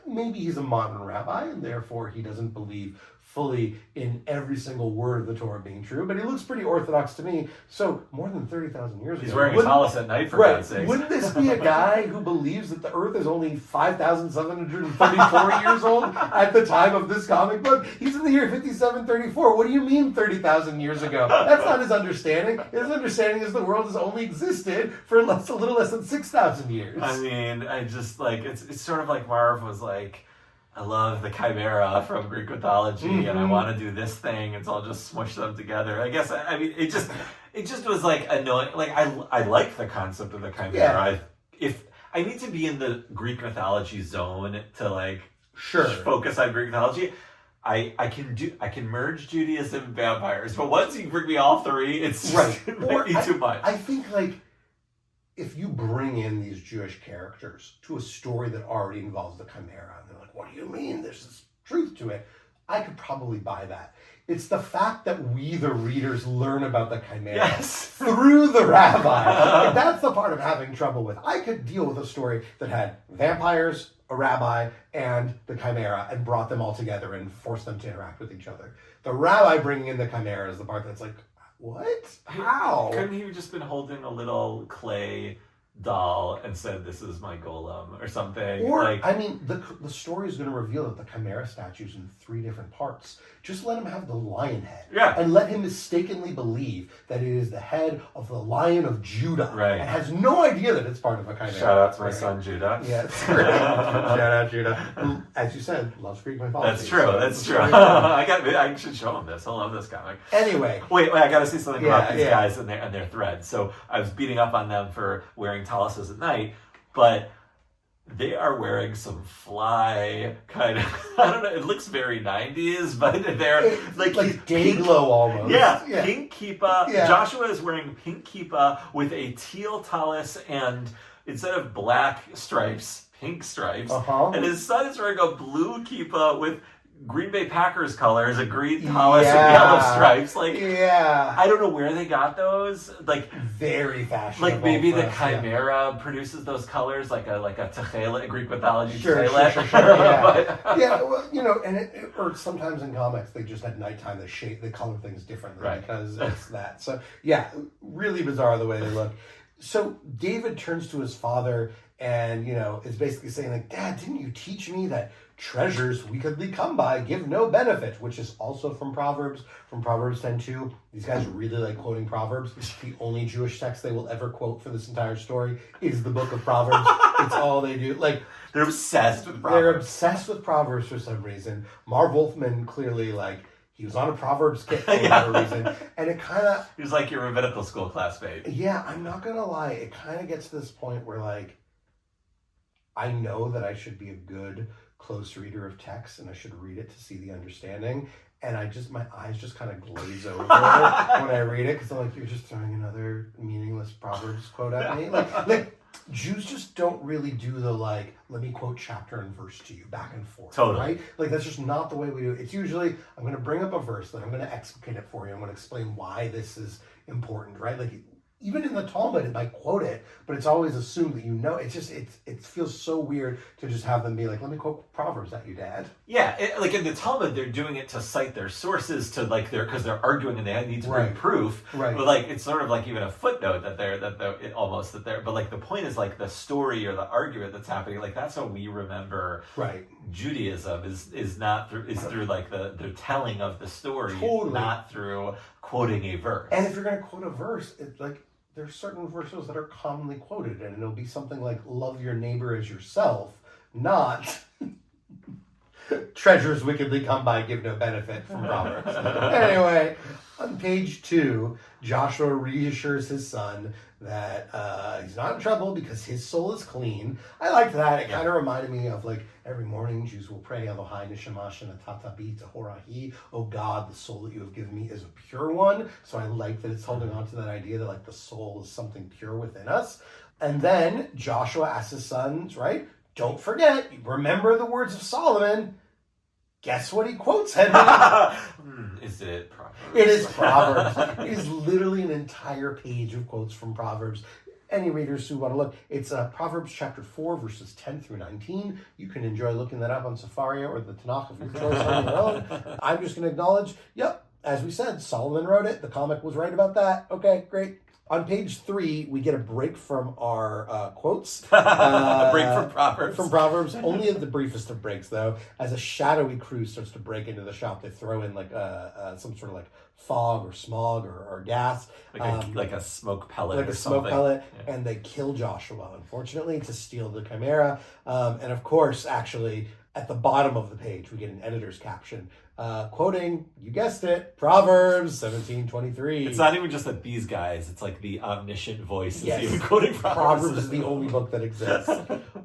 maybe he's a modern rabbi, and therefore he doesn't believe fully in every single word of the Torah being true, but he looks pretty Orthodox to me. So more than 30,000 years ago. He's wearing a tallis at night, for God's sake. Wouldn't this be a guy who believes that the Earth is only 5,734 years old at the time of this comic book? He's in the year 5734. What do you mean 30,000 years ago? That's not his understanding. His understanding is the world has only existed for a little less than 6,000 years. I mean, I just, like, it's sort of like Marv was like, I love the Chimera from Greek mythology, and I want to do this thing, and so I'll just smush them together. I guess, I mean, it just was like annoying. Like, I like the concept of the Chimera. Yeah. If I need to be in the Greek mythology zone to like Sure. focus on Greek mythology, I can merge Judaism and vampires, but once you bring me all three, it's just might be too much. I think like if you bring in these Jewish characters to a story that already involves the Chimera, and they're like, what do you mean? There's this truth to it. I could probably buy that. It's the fact that we, the readers, learn about the Chimera through the rabbi. Like, that's the part I'm having trouble with. I could deal with a story that had vampires, a rabbi, and the Chimera, and brought them all together and forced them to interact with each other. The rabbi bringing in the Chimera is the part that's like, what? How? Couldn't he have just been holding a little clay doll and said, "This is my golem" or something? Or, like, I mean, the story is going to reveal that the Chimera statue's in 3 different parts. Just let him have the lion head. Yeah. And let him mistakenly believe that it is the head of the Lion of Judah. Right. And has no idea that it's part of a Chimera. Shout out to my son Judah. Yeah, it's great. Shout out Judah. Who, as you said, loves Greek mythology. That's true. So That's true. I should show him this. I love this comic. Anyway. Wait, I gotta say something about these guys and their threads. So I was beating up on them for wearing taluses at night, but they are wearing some fly kind of, I don't know, it looks very 90s, but they're like day glow almost. Yeah, pink kippah. Yeah. Joshua is wearing pink kippah with a teal tallis and instead of black stripes, pink stripes. And his son is wearing a blue kippah with Green Bay Packers colors, a green tallis and yellow stripes. Like, I don't know where they got those. Like, very fashionable. Like maybe the Chimera produces those colors, like a techela, Greek mythology techela. Yeah, well, you know, and or sometimes in comics they just at nighttime they color things differently because it's that. So yeah, really bizarre the way they look. So David turns to his father and, you know, is basically saying like, Dad, didn't you teach me that treasures wickedly come by give no benefit, which is also from Proverbs 10:2. These guys really like quoting Proverbs. The only Jewish text they will ever quote for this entire story is the book of Proverbs. It's all they do. Like, they're obsessed with Proverbs. They're obsessed with Proverbs for some reason. Marv Wolfman clearly, like, he was on a Proverbs kick for whatever reason. And it kind of... He was like your rabbinical school classmate. Yeah, I'm not going to lie. It kind of gets to this point where, like, I know that I should be a good close reader of text and I should read it to see the understanding. And my eyes just kind of glaze over when I read it because I'm like, you're just throwing another meaningless Proverbs quote at me. Like Jews just don't really do the, like, let me quote chapter and verse to you back and forth. Totally. Right? Like, that's just not the way we do it. It's usually, I'm going to bring up a verse, then I'm going to explicate it for you. I'm going to explain why this is important, right? Like, even in the Talmud, it might quote it, but it's always assumed that you know. It's just, it feels so weird to just have them be like, let me quote Proverbs at you, Dad. Yeah, like in the Talmud, they're doing it to cite their sources to, like, because they're arguing and they need to bring proof. Right. But, like, it's sort of like even a footnote but like the point is, like, the story or the argument that's happening, like, that's how we remember Judaism is through like the telling of the story, not through quoting a verse. And if you're going to quote a verse, it's like, there's certain verses that are commonly quoted, and it'll be something like, love your neighbor as yourself, not treasures wickedly come by, give no benefit from Proverbs. Anyway, on page 2, Joshua reassures his son that he's not in trouble because his soul is clean. I liked that. It kind of reminded me of, like, every morning Jews will pray, Elohai neshamash natatabi tehorahi. Oh God, the soul that you have given me is a pure one. So I like that it's holding on to that idea that, like, the soul is something pure within us. And then Joshua asks his sons, right? Don't forget, remember the words of Solomon. Guess what he quotes, Henry? Is it Proverbs? It is Proverbs. It is literally an entire page of quotes from Proverbs. any readers who want to look, it's Proverbs chapter 4, verses 10 through 19. You can enjoy looking that up on Safaria or the Tanakh of your choice on your own. I'm just going to acknowledge, yep, as we said, Solomon wrote it. The comic was right about that. Okay, great. On page 3, we get a break from our quotes. A break from Proverbs. From Proverbs, only the briefest of breaks, though. As a shadowy crew starts to break into the shop, they throw in like some sort of like fog or smog or gas. Like a smoke pellet like or a something. Smoke pellet, yeah. And they kill Joshua, unfortunately, to steal the Chimera. And of course, actually, at the bottom of the page, we get an editor's caption quoting, you guessed it, Proverbs 17:23. It's not even just that these guys, it's like the omniscient voice is Yes. even quoting Proverbs. Proverbs is the only book that exists.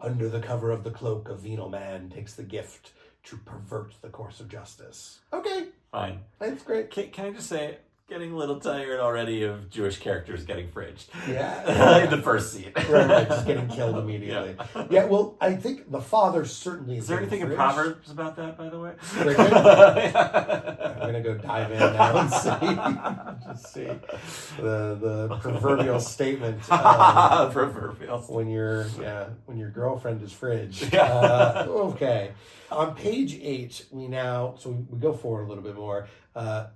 Under the cover of the cloak, a venal man takes the gift to pervert the course of justice. Okay. Fine. That's great. Can I just say, getting a little tired already of Jewish characters getting fridged. Yeah. In the first scene. Right, just getting killed immediately. Yeah, well, I think the father certainly Is there anything in fridged. Proverbs about that, by the way? I'm going to go dive in now and see. Just see the proverbial statement. Proverbial. When your girlfriend is fridged. Yeah. Okay. On page 8, we go forward a little bit more.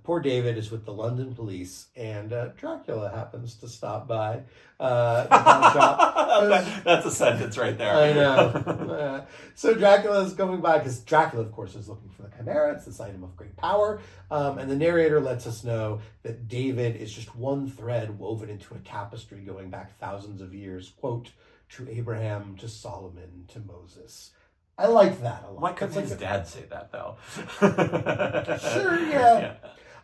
Poor David is with the London police, and Dracula happens to stop by the pawn shop. That's a sentence right there. I know. So Dracula is going by, because Dracula, of course, is looking for the Chimera. It's this item of great power. And the narrator lets us know that David is just one thread woven into a tapestry going back thousands of years, quote, to Abraham, to Solomon, to Moses. I like that a lot. Why couldn't his dad say that, though? Sure, yeah.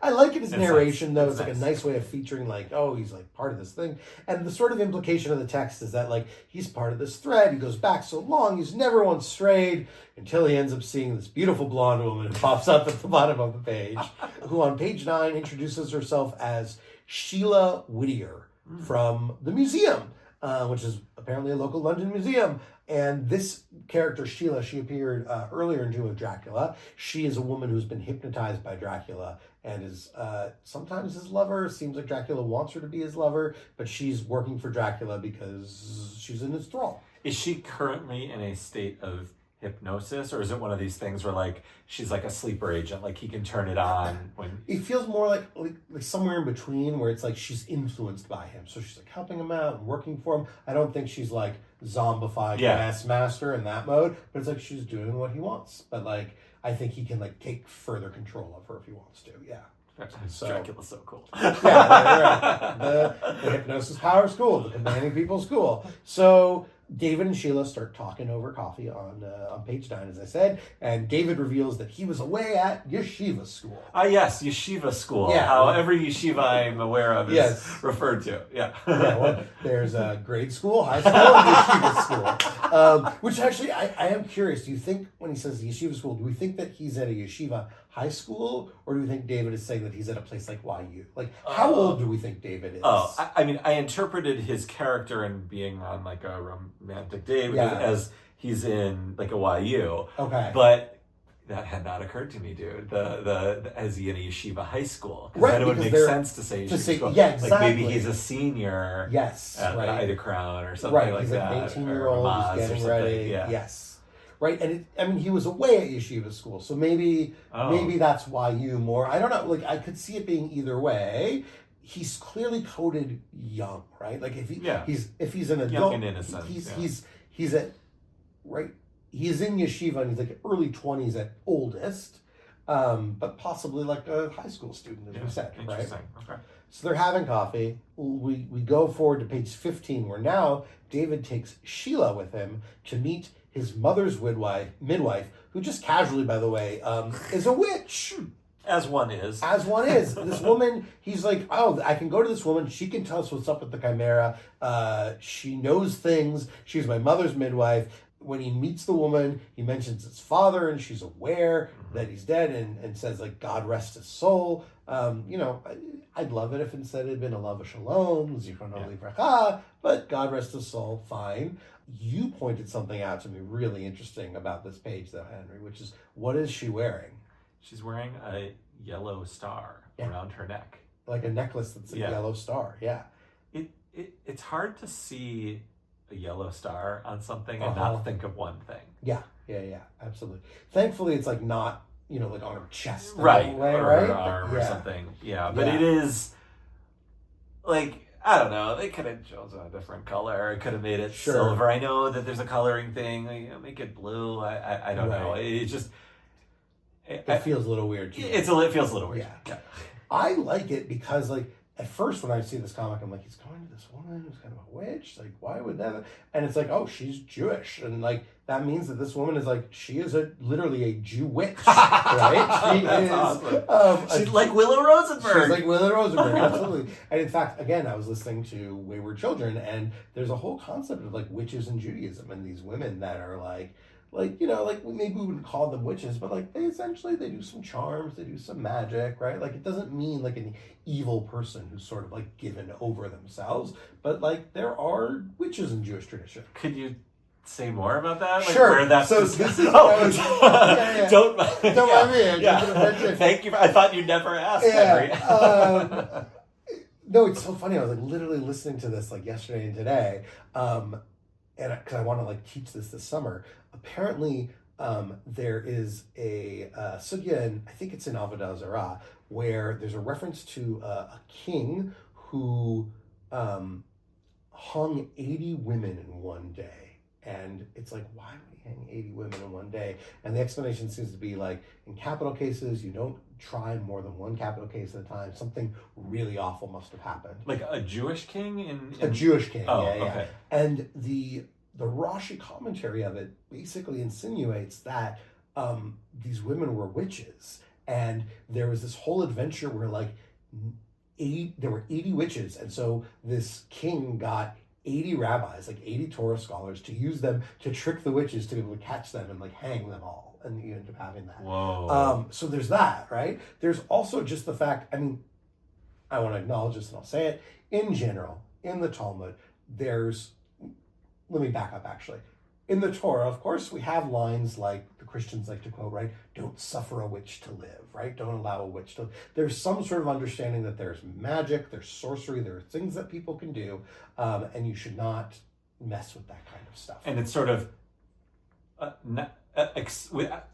I like it as narration, though. It's like nice. a nice way of featuring, like, oh, he's like part of this thing. And the sort of implication of the text is that, like, he's part of this thread. He goes back so long, he's never once strayed, until he ends up seeing this beautiful blonde woman who pops up at the bottom of the page, who on page 9 introduces herself as Sheila Whittier from the museum, which is apparently a local London museum. And this character, Sheila, she appeared earlier in Doom of Dracula. She is a woman who's been hypnotized by Dracula and is sometimes his lover. Seems like Dracula wants her to be his lover, but she's working for Dracula because she's in his thrall. Is she currently in a state of hypnosis, or is it one of these things where like she's like a sleeper agent, like he can turn it on when it feels more like somewhere in between, where it's like she's influenced by him, so she's like helping him out and working for him. I don't think she's like zombified master in that mode, but it's like she's doing what he wants, but like I think he can like take further control of her if he wants to. So Dracula's so cool. right. The hypnosis power school, the commanding people school. So David and Sheila start talking over coffee on page 9, as I said, and David reveals that he was away at Yeshiva school. Yes, Yeshiva school. Yeah. How every yeshiva I'm aware of is referred to. Yeah. Well, there's a grade school, high school, and Yeshiva school. Which actually, I am curious. Do you think when he says Yeshiva school, do we think that he's at a Yeshiva high school, or do we think David is saying that he's at a place like YU? Like, how old do we think David is? I mean, I interpreted his character in being on like a romantic date as he's in like a YU. Okay. But that had not occurred to me, dude. The is he in a yeshiva high school? Right, then it would make sense to say yeshiva school. Yeah, exactly. Like maybe he's a senior. Yes. At right. Ida Crown or something like he's that. Right, he's like an 18-year-old, he's getting ready. Yeah. Yes. Right, and he was away at yeshiva school, so maybe that's YU more. I don't know. Like, I could see it being either way. He's clearly coded young, right? Like if he's an adult, young and innocent. He's at right. He's in yeshiva and he's like early 20s at oldest, but possibly like a high school student, as we said, right? Okay. So they're having coffee. We go forward to page 15, where now David takes Sheila with him to meet his mother's midwife, who just casually, by the way, is a witch. As one is. This woman, he's like, oh, I can go to this woman. She can tell us what's up with the Chimera. She knows things. She's my mother's midwife. When he meets the woman, he mentions his father, and she's aware that he's dead, and says, like, God rest his soul. I'd love it if instead it had been a love of shalom, zichrono livracha, but God rest his soul, fine. You pointed something out to me really interesting about this page, though, Henry, which is, what is she wearing? She's wearing a yellow star around her neck. Like a necklace that's a yellow star, it's hard to see a yellow star on something and not think of one thing. Yeah, absolutely. Thankfully, it's like not, like on her chest, right, way, or right? her arm or something. Yeah, but it is like, I don't know. They could have chosen a different color. It could have made it silver. I know that there's a coloring thing. Like, make it blue. I don't know. It just it feels a little weird. It feels a little weird. Yeah. I like it because at first when I see this comic, I'm like, he's going to this woman who's kind of a witch. Like, why would that? And it's like, oh, she's Jewish, and that means that this woman is she is literally a Jew witch, right? She is awesome. She's like Willow Rosenberg. She's like Willow Rosenberg, absolutely. And in fact, again, I was listening to Wayward Children, and there's a whole concept of witches in Judaism, and these women that are maybe we wouldn't call them witches, but they essentially, they do some charms, they do some magic, right? It doesn't mean an evil person who's sort of given over themselves, but there are witches in Jewish tradition. Could you say more about that? Sure. Where that's so this is Don't mind me. Thank you. I thought you'd never ask. Yeah. No, it's so funny. I was literally listening to this yesterday and today, and because I want to teach this summer. Apparently, there is a sugya, and I think it's in Avodah Zarah, where there's a reference to a king who hung 80 women in one day. And it's why would he hang 80 women in one day? And the explanation seems to be in capital cases, you don't try more than one capital case at a time. Something really awful must have happened. A Jewish king? A Jewish king, yeah. Okay. And the Rashi commentary of it basically insinuates that these women were witches. And there was this whole adventure where there were 80 witches. And so this king got 80 rabbis, 80 Torah scholars, to use them to trick the witches to be able to catch them and hang them all. And you end up having that. Whoa. So there's that, right? There's also just the fact, I want to acknowledge this and I'll say it. In general, in the Talmud, let me back up actually. In the Torah, of course, we have lines the Christians like to quote, right? Don't suffer a witch to live, right? Don't allow a witch to. There's some sort of understanding that there's magic, there's sorcery, there are things that people can do, and you should not mess with that kind of stuff. And it's sort of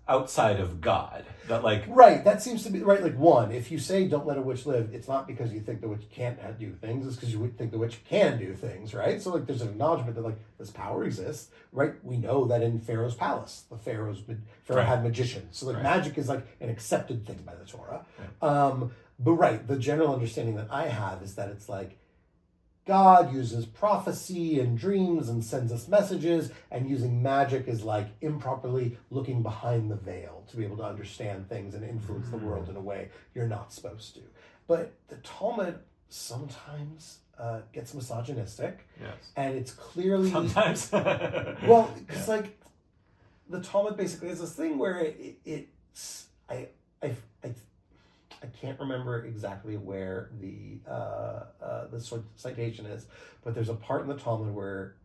outside of God. That Right, that seems to be, right, one, if you say don't let a witch live, it's not because you think the witch can't do things, it's because you think the witch can do things, right? So, there's an acknowledgement that, this power exists, right? We know that in Pharaoh's palace, Pharaoh had magicians. So, magic is, an accepted thing by the Torah. Right. But, right, the general understanding that I have is that it's, God uses prophecy and dreams and sends us messages, and using magic is improperly looking behind the veil to be able to understand things and influence the world in a way you're not supposed to. But the Talmud sometimes gets misogynistic. Yes. And it's clearly... Sometimes. Well, because the Talmud basically is this thing where I can't remember exactly where the citation is, but there's a part in the Talmud where,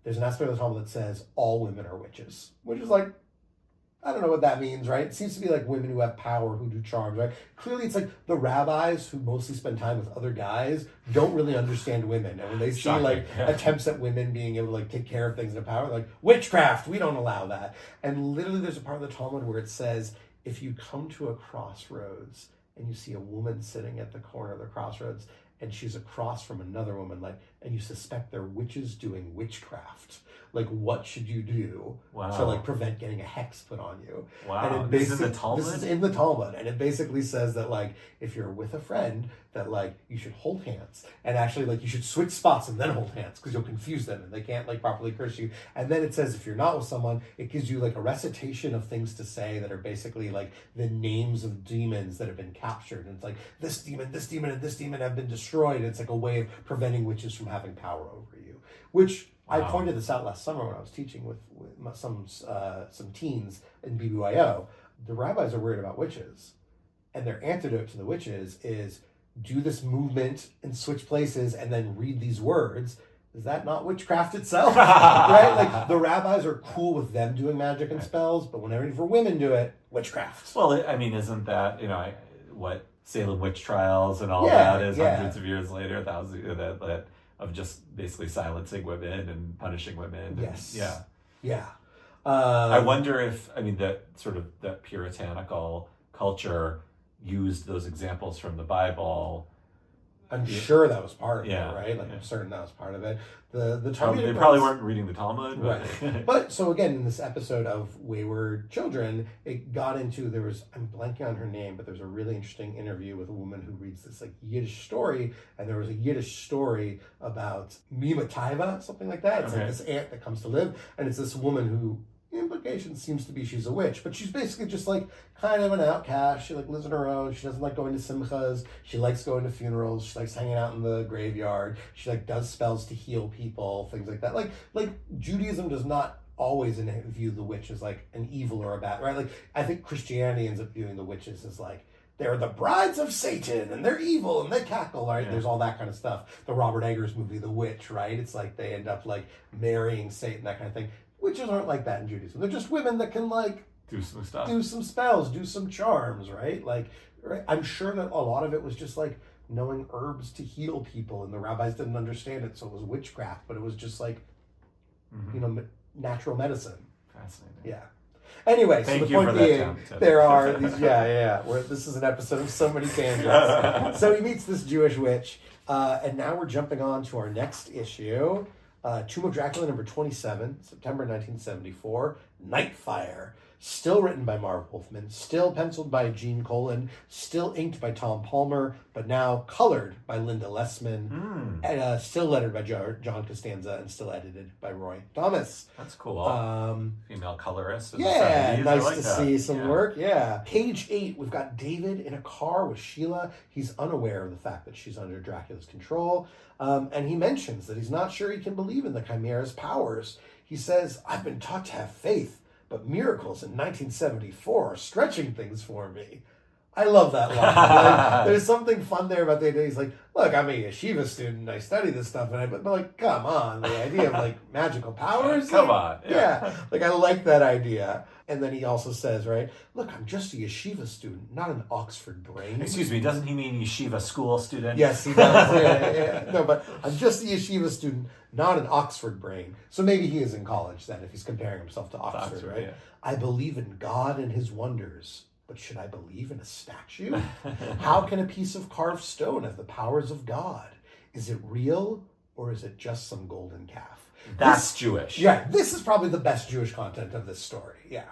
there's an aspect of the Talmud that says all women are witches, which is I don't know what that means, right? It seems to be women who have power, who do charms, right? Clearly it's the rabbis who mostly spend time with other guys don't really understand women. And when they see attempts at women being able to take care of things in power, witchcraft, we don't allow that. And literally there's a part of the Talmud where it says, if you come to a crossroads and you see a woman sitting at the corner of the crossroads and she's across from another woman, and you suspect they're witches doing witchcraft, what should you do to prevent getting a hex put on you? Wow. And this is in the Talmud? This is in the Talmud, and it basically says that if you're with a friend, that you should hold hands, and actually you should switch spots and then hold hands because you'll confuse them and they can't properly curse you. And then it says if you're not with someone, it gives you a recitation of things to say that are basically the names of demons that have been captured, and it's this demon, and this demon have been destroyed. It's a way of preventing witches from having power over you, which I pointed this out last summer when I was teaching with some teens in BBYO. The rabbis are worried about witches, and their antidote to the witches is do this movement and switch places and then read these words. Is that not witchcraft itself? Right? The rabbis are cool with them doing magic and spells, but whenever women do it, witchcraft. Well, isn't that, what Salem witch trials and all that is hundreds of years later, thousands, that just basically silencing women and punishing women. Yes. Yeah. I wonder if, that sort of that puritanical culture used those examples from the Bible. I'm sure that was part of it, right? Yeah. I'm certain that was part of it. The they probably weren't reading the Talmud. But... Right. But so again, in this episode of Wayward Children, it got into, I'm blanking on her name, but there's a really interesting interview with a woman who reads this like Yiddish story, and there was a Yiddish story about Mima Taiva, something like that. It's like this aunt that comes to live, and it's this woman who, the implication seems to be she's a witch, but she's basically just like kind of an outcast. She like lives on her own. She doesn't like going to simchas. She likes going to funerals. She likes hanging out in the graveyard. She like does spells to heal people, things like that. Like Judaism does not always view the witch as like an evil or a bad, right? Like I think Christianity ends up viewing the witches as like they're the brides of Satan and they're evil and they cackle, right? Yeah. There's all that kind of stuff. The Robert Eggers movie, The Witch, right? It's like they end up like marrying Satan, that kind of thing. Witches aren't like that in Judaism. They're just women that can like do some stuff, do some spells, do some charms, right? Like, right? I'm sure that a lot of it was just like knowing herbs to heal people, and the rabbis didn't understand it, so it was witchcraft. But it was just like, natural medicine. Fascinating. Yeah. Anyway, Thank so the you point for being, that, there are these, where this is an episode of so many tangents. So he meets this Jewish witch, and now we're jumping on to our next issue. Tomb of Dracula number 27, September 1974, Nightfire. Still written by Marv Wolfman, still penciled by Gene Colan, still inked by Tom Palmer, but now colored by Linda Lessmann, and still lettered by John Costanza, and still edited by Roy Thomas. That's cool. Female colorist. Yeah, nice to see some work. Yeah. Page 8, we've got David in a car with Sheila. He's unaware of the fact that she's under Dracula's control. And he mentions that he's not sure he can believe in the Chimera's powers. He says, I've been taught to have faith, but miracles in 1974 are stretching things for me. I love that line. Like, there's something fun there about the idea. He's like, look, I'm a yeshiva student. I study this stuff. But like, come on. The idea of like magical powers. Come on. Yeah. Like, I like that idea. And then he also says, right, look, I'm just a yeshiva student, not an Oxford brain. Excuse me, doesn't he mean yeshiva school student? Yes, he does. Yeah. No, but I'm just a yeshiva student, not an Oxford brain. So maybe he is in college then, if he's comparing himself to Oxford, right? Yeah. I believe in God and his wonders, but should I believe in a statue? How can a piece of carved stone have the powers of God? Is it real, or is it just some golden calf? That's Jewish. Yeah, this is probably the best Jewish content of this story. Yeah.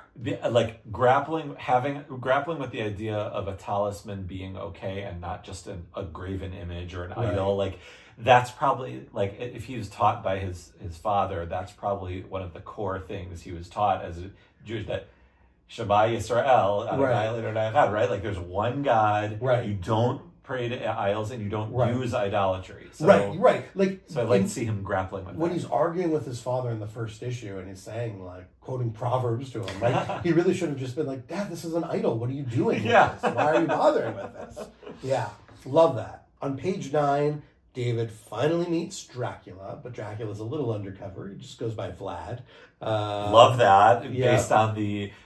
Like grappling with the idea of a talisman being okay and not just a graven image or an idol. Like that's probably, like, if he was taught by his father, that's probably one of the core things he was taught as a Jewish, that Shema Yisrael, right? Like there's one God. Right. You don't pray to idols and you don't use idolatry. So, right. Like, so I'd like to see him grappling with when that. he's arguing with his father in the first issue and he's saying, like, quoting Proverbs to him, like, he really should have just been like, Dad, this is an idol. What are you doing with this? Why are you bothering with this? Yeah, love that. On page 9, David finally meets Dracula, but Dracula's a little undercover. He just goes by Vlad. Love that. Based on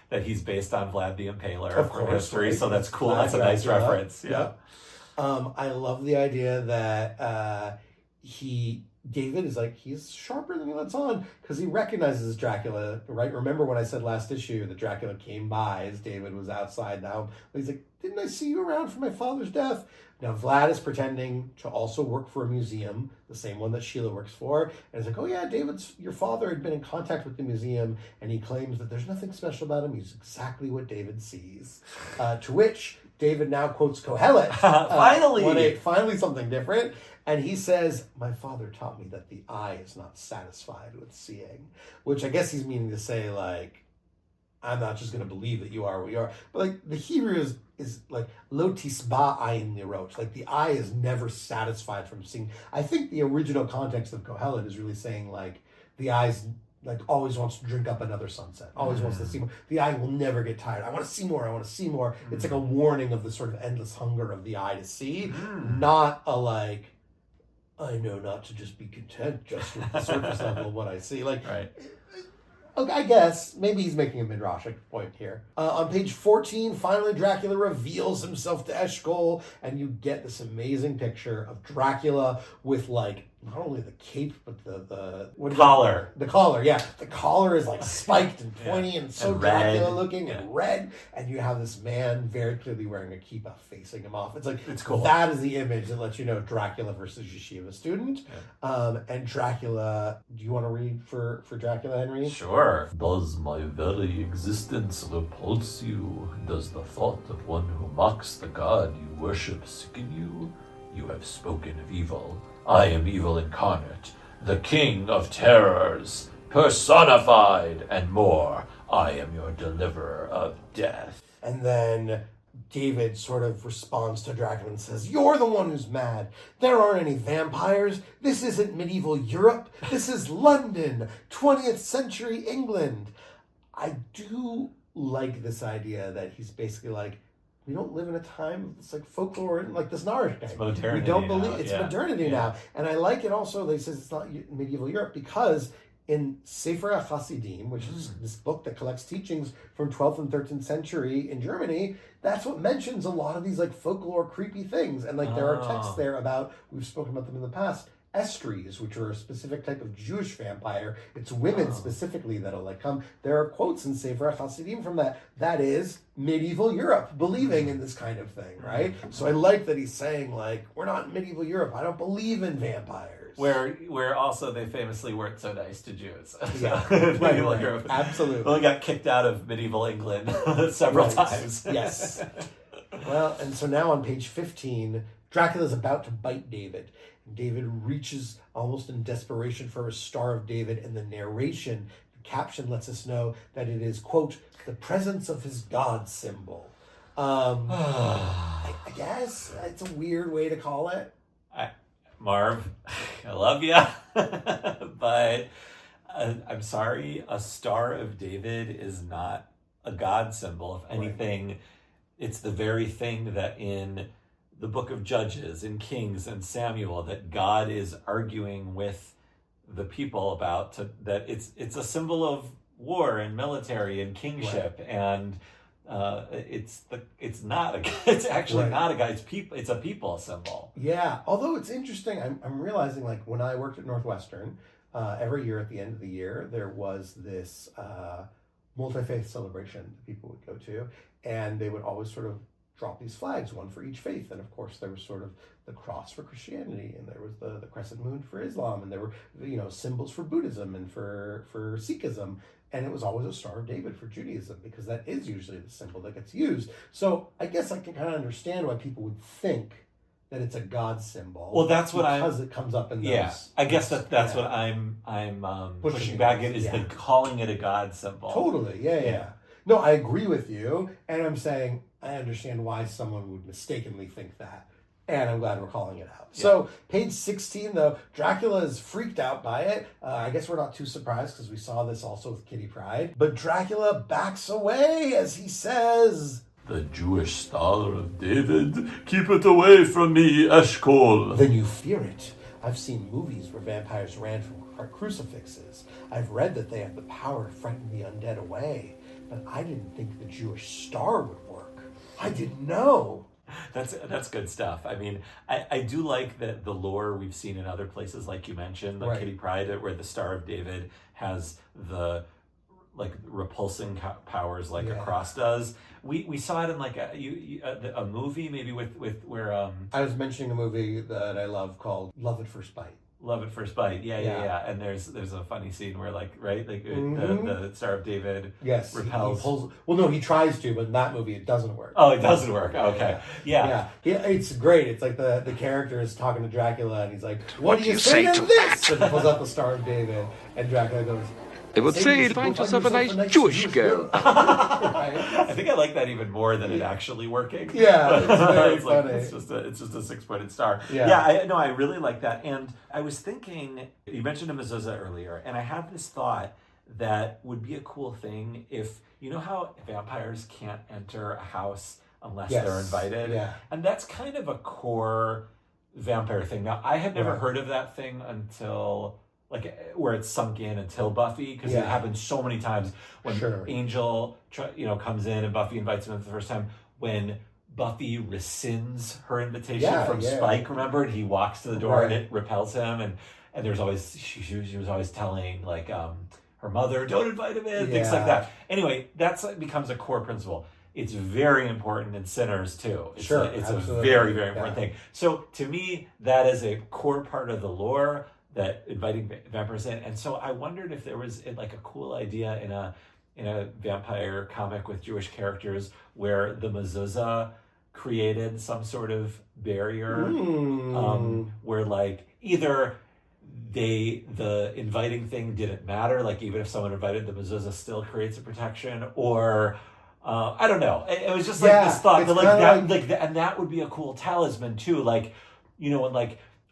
that he's based on Vlad the Impaler from history, right? So that's cool. Vlad That's a nice Dracula. reference. Yeah. I love the idea that David is like, he's sharper than he lets on, because he recognizes Dracula, right? Remember when I said last issue that Dracula came by as David was outside now? He's like, didn't I see you around for my father's death? Now Vlad is pretending to also work for a museum, the same one that Sheila works for, and he's like, oh yeah, your father had been in contact with the museum, and he claims that there's nothing special about him. He's exactly what David sees. To which David now quotes Kohelet. Finally something different. And he says, my father taught me that the eye is not satisfied with seeing. Which I guess he's meaning to say, like, I'm not just going to believe that you are what you are. But, like, the Hebrew is like, lo tisba ayin lirot. Like, the eye is never satisfied from seeing. I think the original context of Kohelet is really saying, like, the eye's like always wants to drink up another sunset, always wants to see more. The eye will never get tired. I want to see more. I want to see more. It's like a warning of the sort of endless hunger of the eye to see, not a like, I know not to just be content just with the surface level of what I see. Like, okay, I guess maybe he's making a midrashic point here. On page 14, finally Dracula reveals himself to Eshkol, and you get this amazing picture of Dracula with like not only the cape, but the collar. The collar, yeah. The collar is like spiked and pointy and so and Dracula red. looking and red. And you have this man very clearly wearing a kippah facing him off. It's like, it's cool. That is the image that lets you know Dracula versus Yeshiva student. Yeah. And Dracula, do you want to read for Dracula, Henry? Sure. Does my very existence repulse you? Does the thought of one who mocks the god you worship sicken you? You have spoken of evil. I am evil incarnate, the king of terrors, personified, and more. I am your deliverer of death. And then David sort of responds to Dracula and says, "You're the one who's mad. There aren't any vampires. This isn't medieval Europe. This is London, 20th century England." I do like this idea that he's basically like, we don't live in a time, it's like folklore and like this Narish thing. It's modernity. We don't believe now. it's modernity now. And I like it also that he says it's not medieval Europe because in Sefer HaChasidim, which is this book that collects teachings from 12th and 13th century in Germany, that's what mentions a lot of these like folklore creepy things. And like there are texts there about, we've spoken about them in the past, estries, which are a specific type of Jewish vampire. It's women specifically that'll like come. There are quotes in Sefer HaChasidim from that. That is medieval Europe, believing in this kind of thing, right? So I like that he's saying like, we're not in medieval Europe. I don't believe in vampires. Where also they famously weren't so nice to Jews. Yeah, medieval right. Europe. Absolutely. Well, got kicked out of medieval England several times. Yes. Well, and so now on page 15, Dracula's about to bite David. David reaches almost in desperation for a Star of David, and the narration, the caption lets us know that it is, quote, the presence of his God symbol. I guess it's a weird way to call it. Marv, I love you, but I'm sorry, a Star of David is not a God symbol. If anything, it's the very thing that in the book of Judges and Kings and Samuel that God is arguing with the people about, that it's a symbol of war and military and kingship, and it's actually not a God. It's a people symbol. Yeah, although it's interesting, I'm realizing like when I worked at Northwestern, every year at the end of the year there was this multi-faith celebration that people would go to, and they would always sort of drop these flags, one for each faith. And of course there was sort of the cross for Christianity, and there was the crescent moon for Islam, and there were symbols for Buddhism and for Sikhism, and it was always a Star of David for Judaism, because that is usually the symbol that gets used. So I guess I can kind of understand why people would think that it's a God symbol. Well, that's what because it comes up in those. Yeah, I guess that's what I'm pushing back at, is the calling it a God symbol. Totally, yeah. No, I agree with you, and I'm saying I understand why someone would mistakenly think that, and I'm glad we're calling it out. Yeah. So, page 16, though, Dracula is freaked out by it. I guess we're not too surprised, because we saw this also with Kitty Pryde. But Dracula backs away as he says, "The Jewish Star of David, keep it away from me, Eshkol." "Then you fear it. I've seen movies where vampires ran from crucifixes. I've read that they have the power to frighten the undead away. But I didn't think the Jewish Star would work. I didn't know." That's good stuff. I mean, I do like that the lore we've seen in other places, like you mentioned, like Kitty Pryde, where the Star of David has the like repulsing powers like a cross does. We saw it in like a movie, maybe with where I was mentioning a movie that I love called Love at First Bite. Love at First Bite, yeah. And there's a funny scene where the Star of David repels. He tries to, but in that movie it doesn't work. Oh, it doesn't work. Okay, yeah. It's great. It's like the character is talking to Dracula, and he's like, "What do you say to this?" And he pulls out the Star of David, and Dracula goes, I would say find yourself a nice Jewish girl. I think I like that even more than it actually working. Yeah, it's very funny. It's just a six-pointed star. Yeah. I really like that. And I was thinking, you mentioned a mezuzah earlier, and I had this thought that would be a cool thing if, you know how vampires can't enter a house unless they're invited? Yeah. And that's kind of a core vampire thing. Now, I had never heard of that thing until, like, where it's sunk in until Buffy, because it happens so many times when Angel, comes in and Buffy invites him in for the first time. When Buffy rescinds her invitation from Spike, remember? And he walks to the door and it repels him. And there's always, she was always telling, like, her mother, don't invite him in, things like that. Anyway, becomes a core principle. It's very important in Sinners, too. It's a very, very important thing. So, to me, that is a core part of the lore, that inviting vampires in. And so I wondered if there was, like, a cool idea in a vampire comic with Jewish characters where the mezuzah created some sort of barrier, where, like, either the inviting thing didn't matter, like even if someone invited, the mezuzah still creates a protection, or I don't know. It was just like this thought that, like that, and that would be a cool talisman too. Like, you know,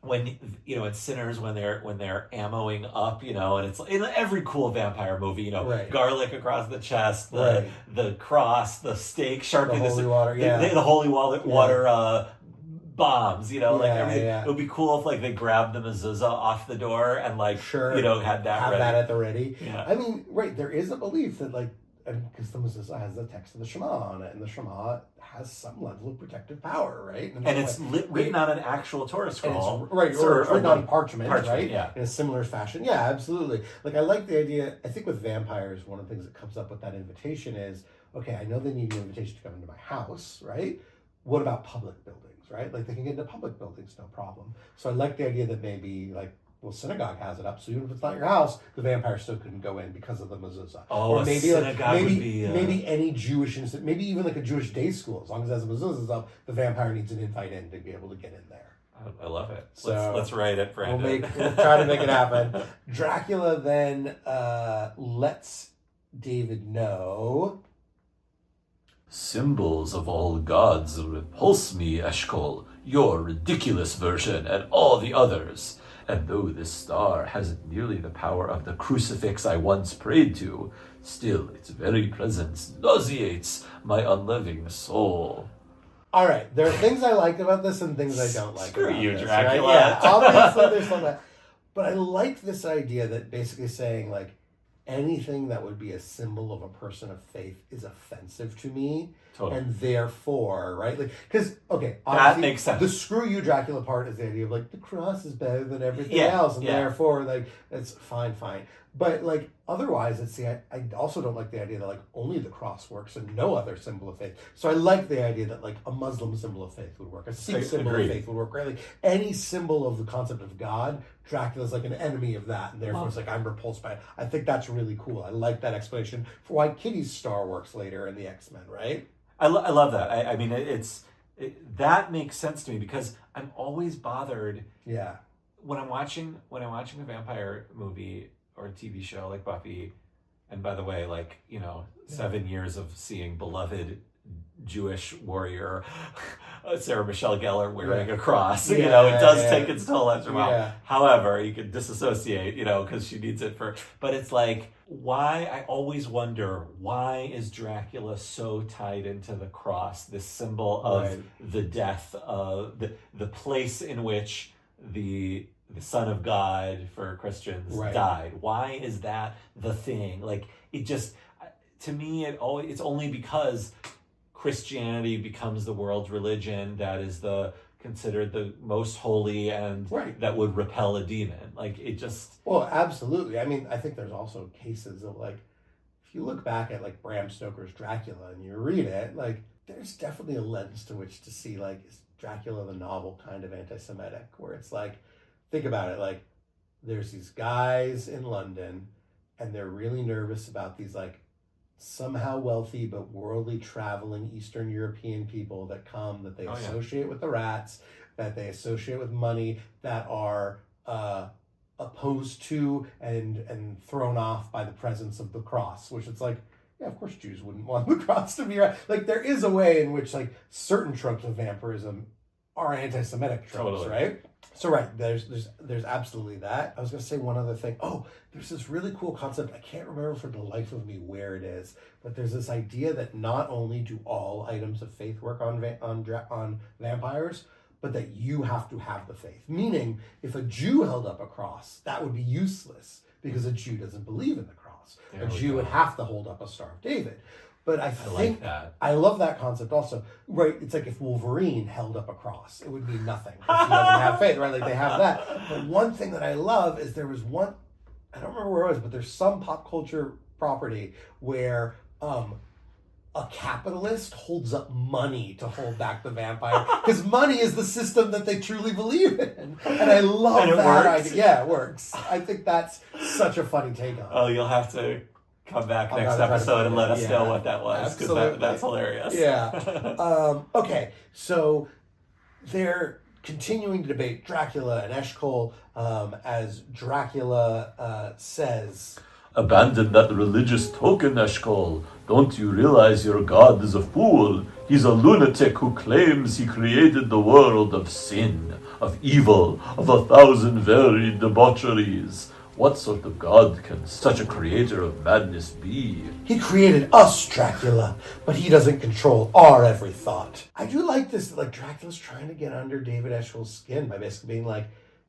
when you know, in Sinners, when they're ammoing up, you know, and it's in every cool vampire movie, you know, garlic across the chest, the cross, the stake, sharpening the holy water, the holy water. Bombs, you know, like everything. It would be cool if, like, they grabbed the mezuzah off the door and, like, you know, had that at the ready. Yeah. I mean, there is a belief that, like, because the mezuzah has the text of the Shema on it, and the Shema has some level of protective power, right? And it's written on an actual Torah scroll, or written on parchment, right? Yeah. In a similar fashion. Yeah, absolutely. Like, I like the idea. I think with vampires, one of the things that comes up with that invitation is, okay, I know they need an invitation to come into my house, right? What about public buildings? Right? Like, they can get into public buildings, no problem. So I like the idea that maybe, like, well, synagogue has it up, so even if it's not your house, the vampire still couldn't go in because of the mezuzah. Oh, or maybe synagogue would be... maybe any Jewish institute, maybe even like a Jewish day school, as long as it has a mezuzah up, the vampire needs an invite in to be able to get in there. I love it. So let's write it, Brandon. We'll try to make it happen. Dracula then lets David know... Symbols of all gods repulse me, Eshkol, your ridiculous version, and all the others. And though this star hasn't nearly the power of the crucifix I once prayed to, still its very presence nauseates my unloving soul. All right, there are things I like about this and things I don't like Screw about you, this, Dracula. Right? Yeah, obviously there's some of that. But I like this idea that basically saying, like, anything that would be a symbol of a person of faith is offensive to me. Totally. And therefore, right? Like, because, okay, that makes sense. The screw you Dracula part is the idea of, like, the cross is better than everything else. And therefore, like, it's fine. But, like, otherwise, I also don't like the idea that, like, only the cross works and no other symbol of faith. So I like the idea that, like, a Muslim symbol of faith would work. A Sikh symbol of faith would work. Right? Like, any symbol of the concept of God, Dracula's like an enemy of that. And therefore, it's like, I'm repulsed by it. I think that's really cool. I like that explanation for why Kitty's star works later in the X-Men, right? I love that. I mean, that makes sense to me because I'm always bothered. Yeah. When I'm watching a vampire movie or a TV show like Buffy, and by the way, like, you know, 7 years of seeing beloved Jewish warrior Sarah Michelle Gellar wearing a cross, you know, it does take its toll after a while. However, you can disassociate, you know, because she needs it but it's like, why, I always wonder, why is Dracula so tied into the cross, this symbol of the death of the place in which the Son of God for Christians died? Why is that the thing? Like, it just, to me, it's only because Christianity becomes the world's religion that is considered the most holy and that would repel a demon. Like, it just... Well, absolutely. I mean, I think there's also cases of, like, if you look back at, like, Bram Stoker's Dracula and you read it, like, there's definitely a lens to which to see, like, is Dracula the novel kind of anti-Semitic, where it's like, think about it, like, there's these guys in London and they're really nervous about these, like, somehow wealthy but worldly traveling Eastern European people that come, that they associate with the rats, that they associate with money, that are opposed to and thrown off by the presence of the cross, which it's like, yeah, of course Jews wouldn't want the cross to be right. Like, there is a way in which, like, certain tropes of vampirism are anti-Semitic tropes, right? So there's absolutely that. I was going to say one other thing. Oh, there's this really cool concept. I can't remember for the life of me where it is, but there's this idea that not only do all items of faith work on vampires, but that you have to have the faith. Meaning, if a Jew held up a cross, that would be useless because a Jew doesn't believe in the cross. A Jew would have to hold up a Star of David. But I like that. I love that concept also. Right, it's like if Wolverine held up a cross, it would mean nothing because he doesn't have faith, right? Like they have that. But one thing that I love is there was one, I don't remember where it was, but there's some pop culture property where a capitalist holds up money to hold back the vampire because money is the system that they truly believe in, and I love and it that works. idea. Yeah, it works. I think that's such a funny take on it. Oh, you'll have to come back I'll next try to episode and let find us it. know Yeah, what that was, because absolutely. that's hilarious. Yeah. Okay, so they're continuing to debate Dracula and Eshkol as Dracula says, Abandon that religious token, Eshkol. Don't you realize your god is a fool? He's a lunatic who claims he created the world of sin, of evil, of 1,000 varied debaucheries. What sort of god can such a creator of madness be? he created us, Dracula, but he doesn't control our every thought. I do like this, like Dracula's trying to get under David Eshkol's skin by basically being like,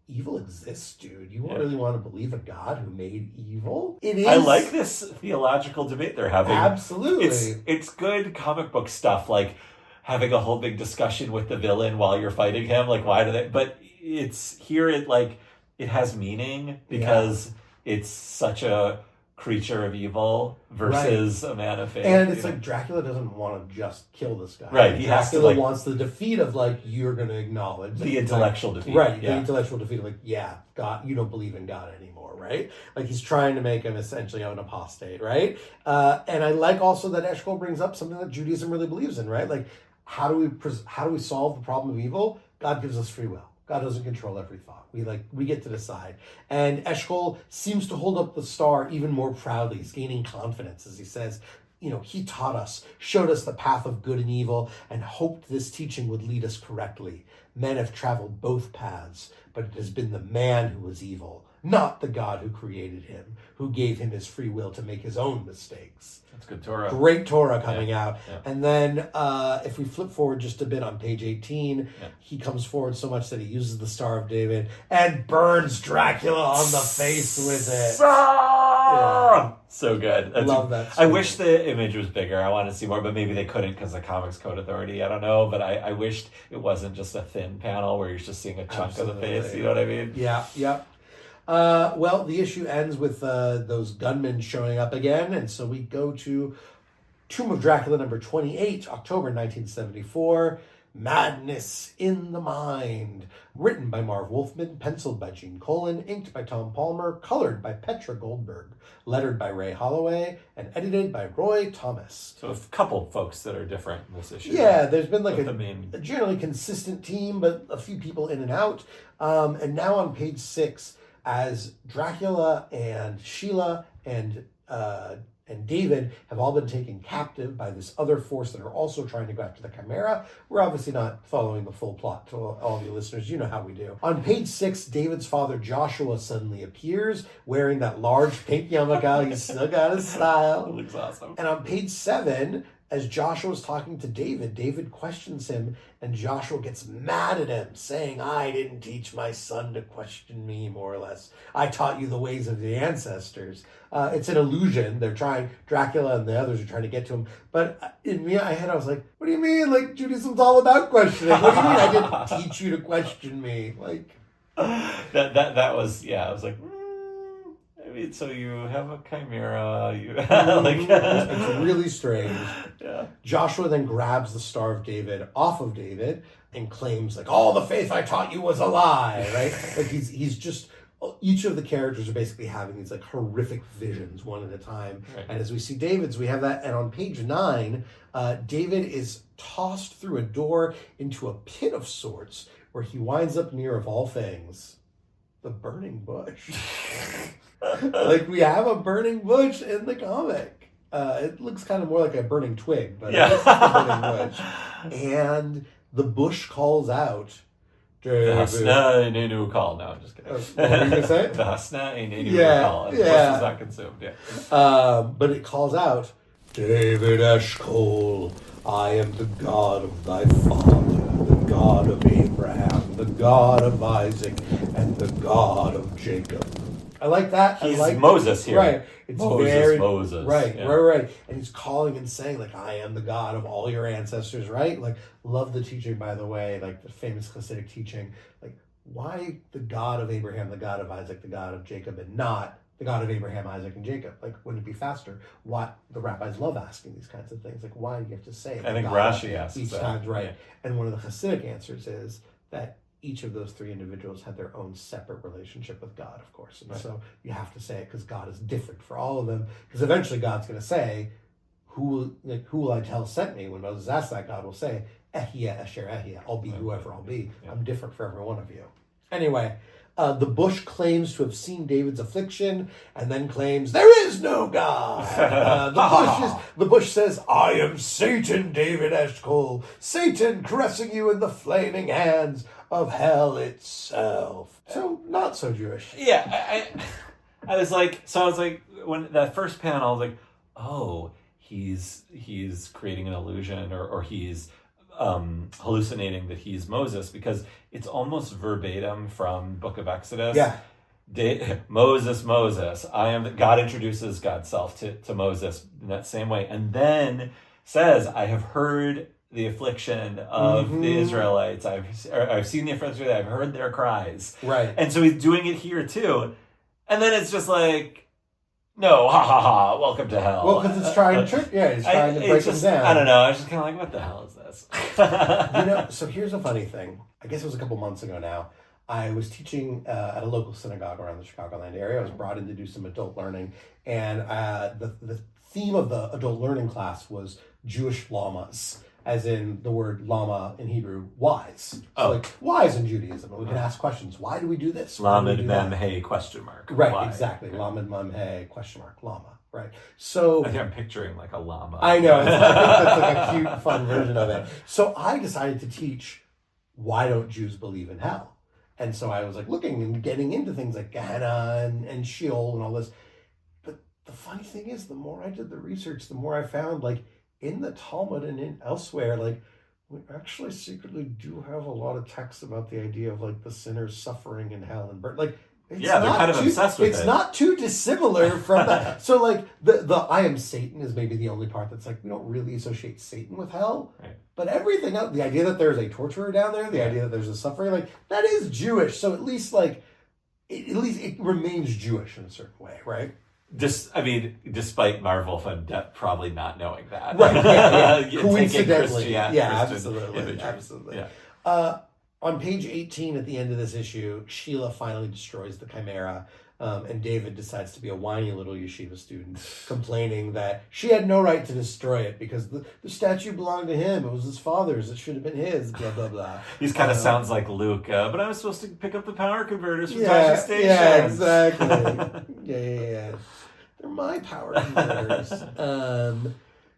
evil exists, dude. You really want to believe a god who made evil? It is. I like this theological debate they're having. Absolutely. It's good comic book stuff, like having a whole big discussion with the villain while you're fighting him. Like, why do they? But it's here. It has meaning because it's such a creature of evil versus a man of faith. And it's like Dracula doesn't want to just kill this guy. Right, he has to, Dracula like, wants the defeat of like you're going to acknowledge the intellectual defeat. Right, Yeah. the intellectual defeat of like, yeah, God, you don't believe in God anymore, right? Like he's trying to make him essentially an apostate, right? And I like also that Eshkol brings up something that Judaism really believes in, right? Like how do we solve the problem of evil? God gives us free will. God doesn't control every thought. We get to decide. And Eshkol seems to hold up the star even more proudly. He's gaining confidence as he says, he taught us, showed us the path of good and evil, and hoped this teaching would lead us correctly. Men have traveled both paths, but it has been the man who was evil, not the God who created him, who gave him his free will to make his own mistakes. That's good Torah. Great Torah coming out. Yeah. And then if we flip forward just a bit on page 18, he comes forward so much that he uses the Star of David and burns Dracula on the face with it. So good. Love that. I wish the image was bigger. I wanted to see more, but maybe they couldn't because the Comics Code Authority. I don't know, but I wished it wasn't just a thin panel where you're just seeing a chunk of the face. You know what I mean? Yeah. Well, the issue ends with those gunmen showing up again, and so we go to Tomb of Dracula number 28, October 1974. Madness in the Mind. Written by Marv Wolfman, penciled by Gene Colan, inked by Tom Palmer, colored by Petra Goldberg, lettered by Ray Holloway, and edited by Roy Thomas. So a couple folks that are different in this issue. Yeah, there's been like a a generally consistent team, but a few people in and out. And now on page 6, as Dracula and Sheila and David have all been taken captive by this other force that are also trying to go after the Chimera. We're obviously not following the full plot to all of you listeners. You know how we do. On page 6, David's father Joshua suddenly appears wearing that large pink yarmulke. He's still got his style. That looks awesome. And on page 7, as Joshua's talking to David, David questions him, and Joshua gets mad at him, saying, I didn't teach my son to question me, more or less. I taught you the ways of the ancestors. It's an illusion. They're trying, Dracula and the others are trying to get to him. But in my head, I was like, what do you mean? Like, Judaism's all about questioning. What do you mean I didn't teach you to question me? Like, that was, I was like, I mean, so you have a chimera, it's really strange. Yeah. Joshua then grabs the Star of David off of David and claims, like, all the faith I taught you was a lie, right? Like, he's just, each of the characters are basically having these, like, horrific visions one at a time. Right. And as we see David's, we have that. And on page 9, David is tossed through a door into a pit of sorts where he winds up near, of all things, the burning bush. Like, we have a burning bush in the comic. It looks kind of more like a burning twig, but it's a burning bush. And the bush calls out, The Hasna Inenu call. No, I'm just kidding. What were you going to say? The Hasna Inenu call. And yeah. the bush is not consumed, But it calls out, David Eshkol, I am the God of thy father, the God of Abraham, the God of Isaac, and the God of Jacob. I like that. He's I like Moses here. Right. It's Moses. Right, Yeah. right. And he's calling and saying, like, I am the God of all your ancestors, right? Like, love the teaching, by the way, like the famous Hasidic teaching. Like, why the God of Abraham, the God of Isaac, the God of Jacob, and not the God of Abraham, Isaac, and Jacob? Like, wouldn't it be faster? Why the rabbis love asking these kinds of things? Like, why do you have to say it? I think Rashi asks each that. time, right? Yeah. And one of the Hasidic answers is that each of those three individuals had their own separate relationship with God, of course. And so you have to say it because God is different for all of them. Because eventually God's going to say, who will I tell sent me? When Moses asks that, God will say, Ehiyah Asher Ehiyah, I'll be whoever I'll be. Yeah. I'm different for every one of you. Anyway, the bush claims to have seen David's affliction and then claims there is no God. The bush says, I am Satan, David Eshkol, Satan caressing you in the flaming hands of hell itself. So not so Jewish. Yeah, I was like, when that first panel, I was like, oh, he's creating an illusion, or he's hallucinating that he's Moses, because it's almost verbatim from Book of Exodus. Yeah. Moses, I am. God introduces God's self to Moses in that same way, and then says, I have heard the affliction of the Israelites. I've seen the affliction. I've heard their cries. Right. And so he's doing it here too, and then it's just like, no, welcome to hell. Well, because it's trying to trick. Yeah, it's trying to break them down. I don't know. I was just kind of like, what the hell is this? So here's a funny thing. I guess it was a couple months ago now. I was teaching at a local synagogue around the Chicagoland area. I was brought in to do some adult learning, and the theme of the adult learning class was Jewish lamas, as in the word lama in Hebrew, wise. So like wise in Judaism. And we can ask questions. Why do we do this? Lamed mem hey question mark. Right, Why? exactly. Lamed mem hey question mark lama. Right. So I think I'm picturing like a llama. I know. I think that's like a cute, fun version of it. So I decided to teach, why don't Jews believe in hell? And so I was like looking and getting into things like Gehenna and Sheol and all this. But the funny thing is, the more I did the research, the more I found, like, in the Talmud and in elsewhere, like, we actually secretly do have a lot of texts about the idea of, like, the sinners suffering in hell and burn. Like, they're kind of obsessed with it. It's not too dissimilar from that. So, like, the I am Satan is maybe the only part that's like, we don't really associate Satan with hell. Right. But everything else, the idea that there's a torturer down there, the idea that there's a suffering, like, that is Jewish. So at least, like, it remains Jewish in a certain way, right? Despite Marv Wolfman probably not knowing that. Right, yeah. Coincidentally. Absolutely. Yeah. On page 18 at the end of this issue, Sheila finally destroys the Chimera, and David decides to be a whiny little yeshiva student, complaining that she had no right to destroy it because the statue belonged to him. It was his father's. It should have been his, blah, blah, blah. He kind of sounds like Luke, but I was supposed to pick up the power converters from Tashi Tashi Station. Yeah, exactly. yeah. They're my power converters.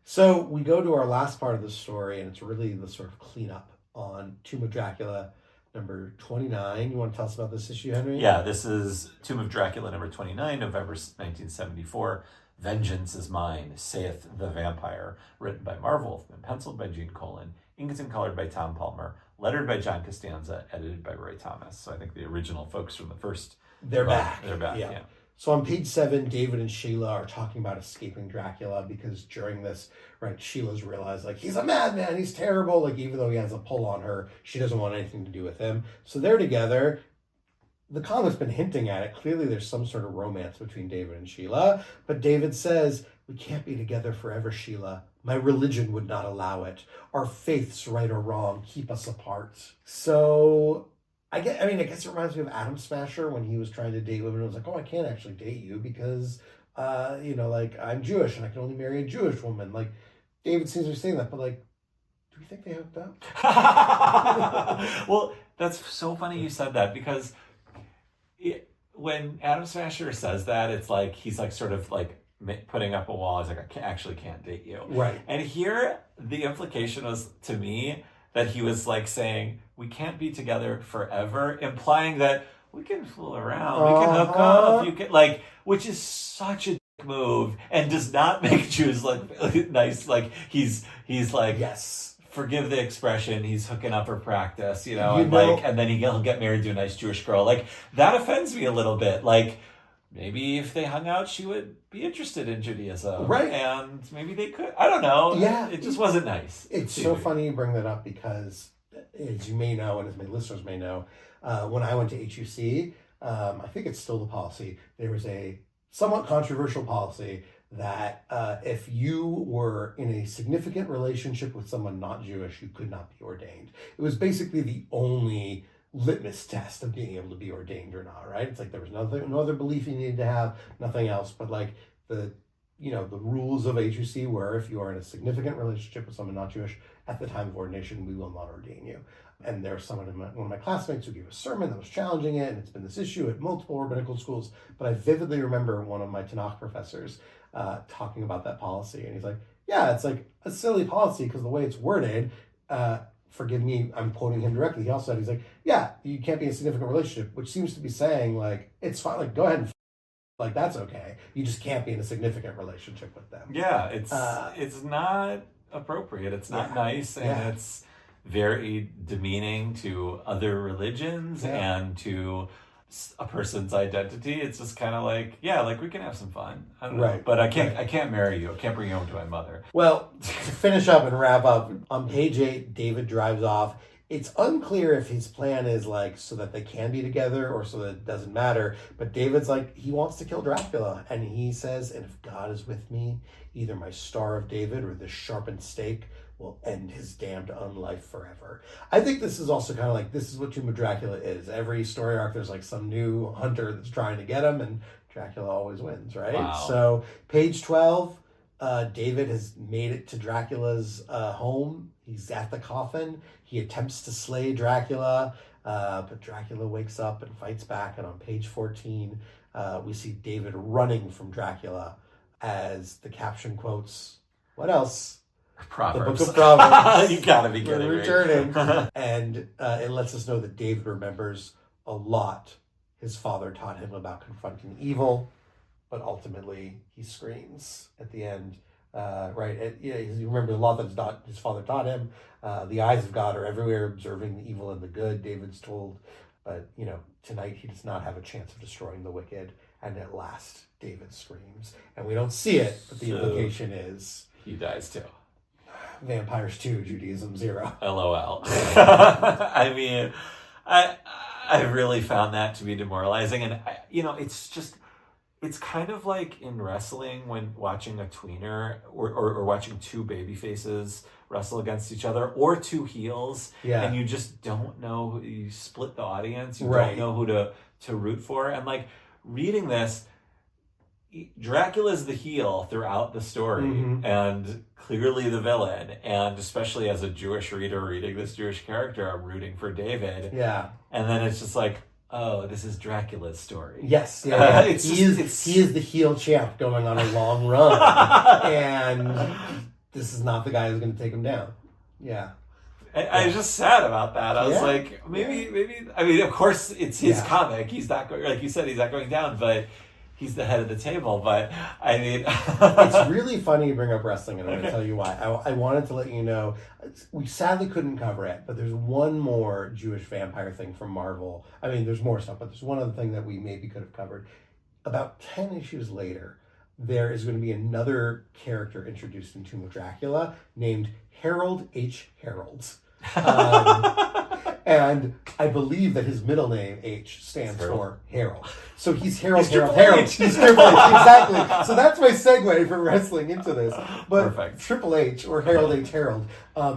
So we go to our last part of the story, and it's really the sort of cleanup on Tomb of Dracula number 29. You want to tell us about this issue, Henry? Yeah, this is Tomb of Dracula number 29, November 1974. Vengeance is mine, saith the vampire. Written by Marv Wolfman, penciled by Gene Colan, inked and colored by Tom Palmer, lettered by John Costanza, edited by Roy Thomas. So I think the original folks from the first... They're back. They're back, yeah. So on page 7, David and Sheila are talking about escaping Dracula because during this, right, Sheila's realized, like, he's a madman, he's terrible. Like, even though he has a pull on her, she doesn't want anything to do with him. So they're together. The comic's been hinting at it. Clearly there's some sort of romance between David and Sheila. But David says, we can't be together forever, Sheila. My religion would not allow it. Our faiths, right or wrong, keep us apart. So... I guess it reminds me of Adam Smasher when he was trying to date women and was like, oh, I can't actually date you because, I'm Jewish and I can only marry a Jewish woman. Like, David seems to be saying that, but, like, do we think they hooked up? Well, that's so funny you said that because when Adam Smasher says that, it's like he's like sort of like putting up a wall. He's like, I can't date you. Right. And here the implication was to me that he was like saying, we can't be together forever, implying that we can fool around, we can hook up, you can, like, which is such a dick move and does not make Jews look nice. Like, he's like, yes, forgive the expression, he's hooking up for practice, and then he'll get married to a nice Jewish girl. Like, that offends me a little bit. Like, maybe if they hung out, she would be interested in Judaism. Right. And maybe they could. I don't know. Yeah. It just wasn't nice. It's so funny you bring that up because, as you may know, and as my listeners may know, when I went to HUC, I think it's still the policy, there was a somewhat controversial policy that if you were in a significant relationship with someone not Jewish, you could not be ordained. It was basically the only litmus test of being able to be ordained or not, right? It's like there was no other belief you needed to have, nothing else. But like the rules of HUC were if you are in a significant relationship with someone not Jewish, at the time of ordination, we will not ordain you. And there's one of my classmates who gave a sermon that was challenging it, and it's been this issue at multiple rabbinical schools. But I vividly remember one of my Tanakh professors talking about that policy, and he's like, yeah, it's like a silly policy because the way it's worded, forgive me, I'm quoting him directly. He also said, he's like, yeah, you can't be in a significant relationship, which seems to be saying like, it's fine, like go ahead and like that's okay. You just can't be in a significant relationship with them. Yeah, it's not appropriate. It's not nice, and it's very demeaning to other religions and to a person's identity. It's just kind of like, like we can have some fun. I don't know, but I can't marry you. I can't bring you home to my mother. Well, to finish up and wrap up, on page 8, David drives off. It's unclear if his plan is like so that they can be together or so that it doesn't matter. But David's like, he wants to kill Dracula. And he says, and if God is with me, either my Star of David or this sharpened stake will end his damned unlife forever. I think this is also kind of like, this is what Tomb of Dracula is. Every story arc, there's like some new hunter that's trying to get him, and Dracula always wins, right? Wow. So page 12, David has made it to Dracula's home. He's at the coffin. He attempts to slay Dracula, but Dracula wakes up and fights back. And on page 14, we see David running from Dracula as the caption quotes, what else? Proverbs. The Book of Proverbs. You gotta be kidding me. Returning. And it lets us know that David remembers a lot his father taught him about confronting evil, but ultimately he screams at the end. Right? You remember a lot that his father taught him. The eyes of God are everywhere, observing the evil and the good, David's told. But, tonight he does not have a chance of destroying the wicked. And at last, David screams. And we don't see it, but the implication is... he dies too. Vampires 2, Judaism 0. LOL. I mean, I really found that to be demoralizing. And, it's kind of like in wrestling when watching a tweener or watching two baby faces wrestle against each other or two heels. Yeah. And you just don't know, you split the audience. You don't know who to root for. And like reading this, Dracula's the heel throughout the story and clearly the villain. And especially as a Jewish reader reading this Jewish character, I'm rooting for David. Yeah. And then it's just like, oh, this is Dracula's story. Yes. Yeah. He is the heel champ going on a long run. And this is not the guy who's going to take him down. Yeah. I was just sad about that. I was like, maybe, I mean, of course it's his comic. He's not going, like you said, he's not going down, but he's the head of the table. But I mean, it's really funny you bring up wrestling, and I'm going to tell you why. I wanted to let you know, we sadly couldn't cover it, but there's one more Jewish vampire thing from Marvel. I mean, there's more stuff, but there's one other thing that we maybe could have covered. About 10 issues later, there is going to be another character introduced in Tomb of Dracula named Harold H. Harold. And I believe that his middle name, H, stands for Harold. So he's Harold. He's Triple H, exactly. So that's my segue for wrestling into this. But perfect. Triple H, or Harold H. Harold,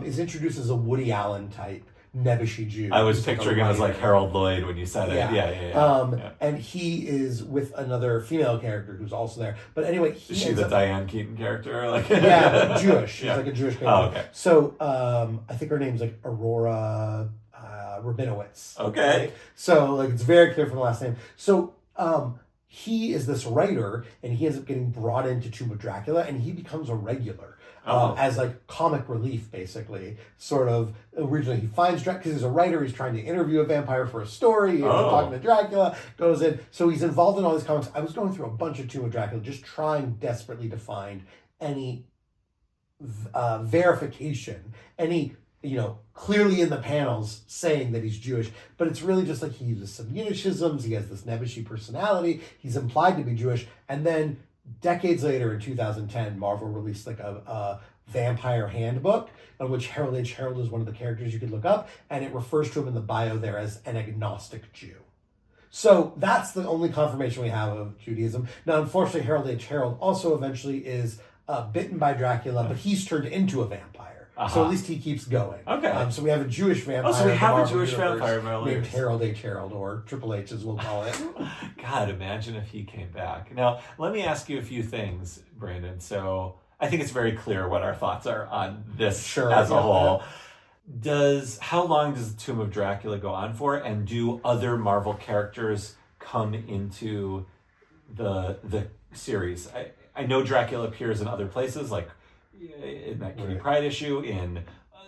is introduced as a Woody Allen type Nebuchadnezzar Jew. I was picturing him as like Harold Lloyd when you said it. Yeah. And he is with another female character who's also there. But anyway, is she the Diane Keaton character? Like but Jewish. She's like a Jewish character. Oh, okay. So I think her name's like Aurora Rabinowitz. Okay. Right? So like it's very clear from the last name. So he is this writer, and he ends up getting brought into Tomb of Dracula, and he becomes a regular. As like comic relief, basically. Sort of originally he finds Dracula because he's a writer, he's trying to interview a vampire for a story, he's talking to Dracula, goes in. So he's involved in all these comics. I was going through a bunch of Tomb of Dracula, just trying desperately to find any verification, any clearly in the panels saying that he's Jewish, but it's really just like he uses some Yiddishisms, he has this nebbishy personality, he's implied to be Jewish, and then decades later in 2010, Marvel released like a vampire handbook on which Harold H. Harold is one of the characters you could look up, and it refers to him in the bio there as an agnostic Jew. So that's the only confirmation we have of Judaism. Now, unfortunately, Harold H. Harold also eventually is bitten by Dracula, but he's turned into a vampire. So at least he keeps going. Okay. So we have a Jewish vampire. So we have a Marvel Jewish universe vampire named Harold H. Harold, or Triple H as we'll call it. God, imagine if he came back. Now, let me ask you a few things, Brandon. So I think it's very clear what our thoughts are on this as a whole. How long does the Tomb of Dracula go on for? And do other Marvel characters come into the series? I know Dracula appears in other places, like in that Kitty Pryde issue.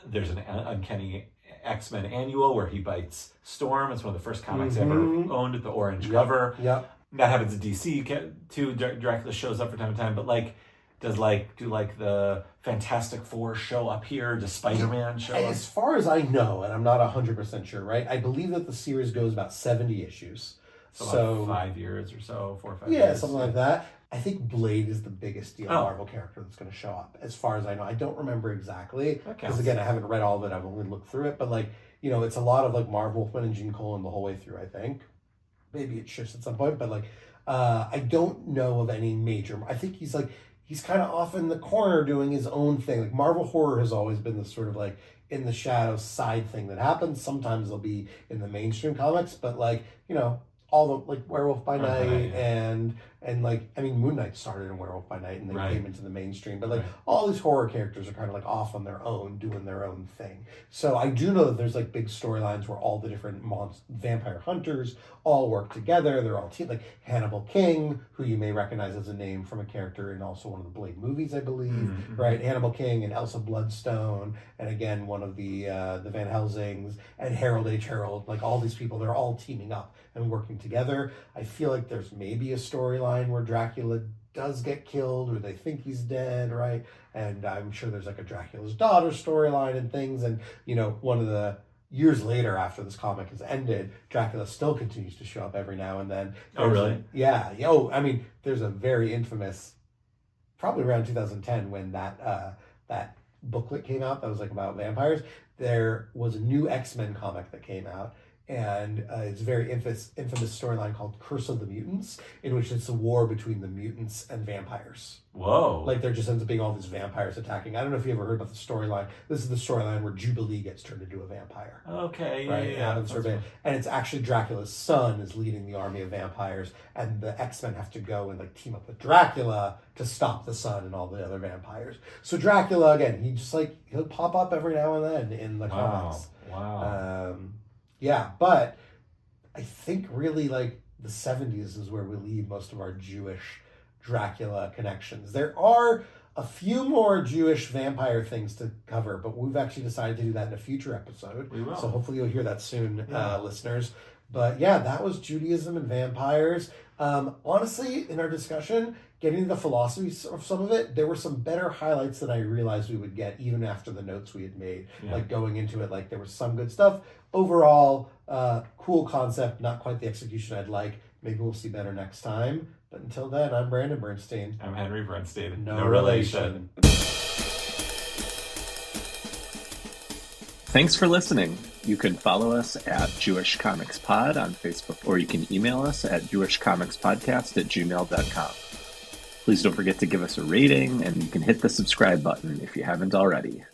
There's an Uncanny X-Men annual where he bites Storm. It's one of the first comics I ever owned with the orange cover. Yep. That happens in DC too. Dracula shows up from time to time, but do the Fantastic Four show up here? Does Spider-Man show up? As far as I know, and I'm not 100% sure, right? I believe that the series goes about 70 issues. So 5 years or so, 4 or 5 years. Yeah, something like that. I think Blade is the biggest Marvel character that's going to show up, as far as I know. I don't remember exactly, because again, I haven't read all of it. I've only looked through it, but it's a lot of Marv, Wolfman, and Gene Colan the whole way through, I think. Maybe it shifts at some point, but I don't know of any major. I think he's kind of off in the corner doing his own thing. Marvel horror has always been this sort of in the shadows side thing that happens. Sometimes they'll be in the mainstream comics, but all the Werewolf by Night and Moon Knight started in Werewolf by Night and then came into the mainstream, but all these horror characters are kind of off on their own, doing their own thing. So I do know that there's big storylines where all the different vampire hunters all work together. They're all team, Hannibal King, who you may recognize as a name from a character in also one of the Blade movies, I believe, right? Hannibal King and Elsa Bloodstone, and again one of the Van Helsings and Harold H. Harold. All these people, they're all teaming up and working together. I feel like there's maybe a storyline where Dracula does get killed, or they think he's dead, right? And I'm sure there's a Dracula's daughter storyline and things. And one of the years later, after this comic has ended, Dracula still continues to show up every now and then. Oh, really? Yeah. There's a very infamous, probably around 2010 when that booklet came out that was about vampires. There was a new X-Men comic that came out, and it's a very infamous storyline called Curse of the Mutants, in which it's a war between the mutants and vampires. Whoa. There just ends up being all these vampires attacking. I don't know if you ever heard about the storyline. This is the storyline where Jubilee gets turned into a vampire. Okay, right? yeah. And it's actually Dracula's son is leading the army of vampires, and the X-Men have to go and team up with Dracula to stop the son and all the other vampires. So Dracula, again, he just he'll pop up every now and then in the comics. Wow. Yeah, but I think really the 70s is where we leave most of our Jewish Dracula connections. There are a few more Jewish vampire things to cover, but we've actually decided to do that in a future episode. We will. So hopefully you'll hear that soon, listeners. But yeah, that was Judaism and vampires. Honestly, in our discussion, getting into the philosophy of some of it, there were some better highlights than I realized we would get even after the notes we had made. Going into it, there was some good stuff. Overall, cool concept, not quite the execution I'd like. Maybe we'll see better next time. But until then, I'm Brandon Bernstein. I'm Henry Bernstein. No relation. Thanks for listening. You can follow us at Jewish Comics Pod on Facebook, or you can email us at jewishcomicspodcast@gmail.com. Please don't forget to give us a rating, and you can hit the subscribe button if you haven't already.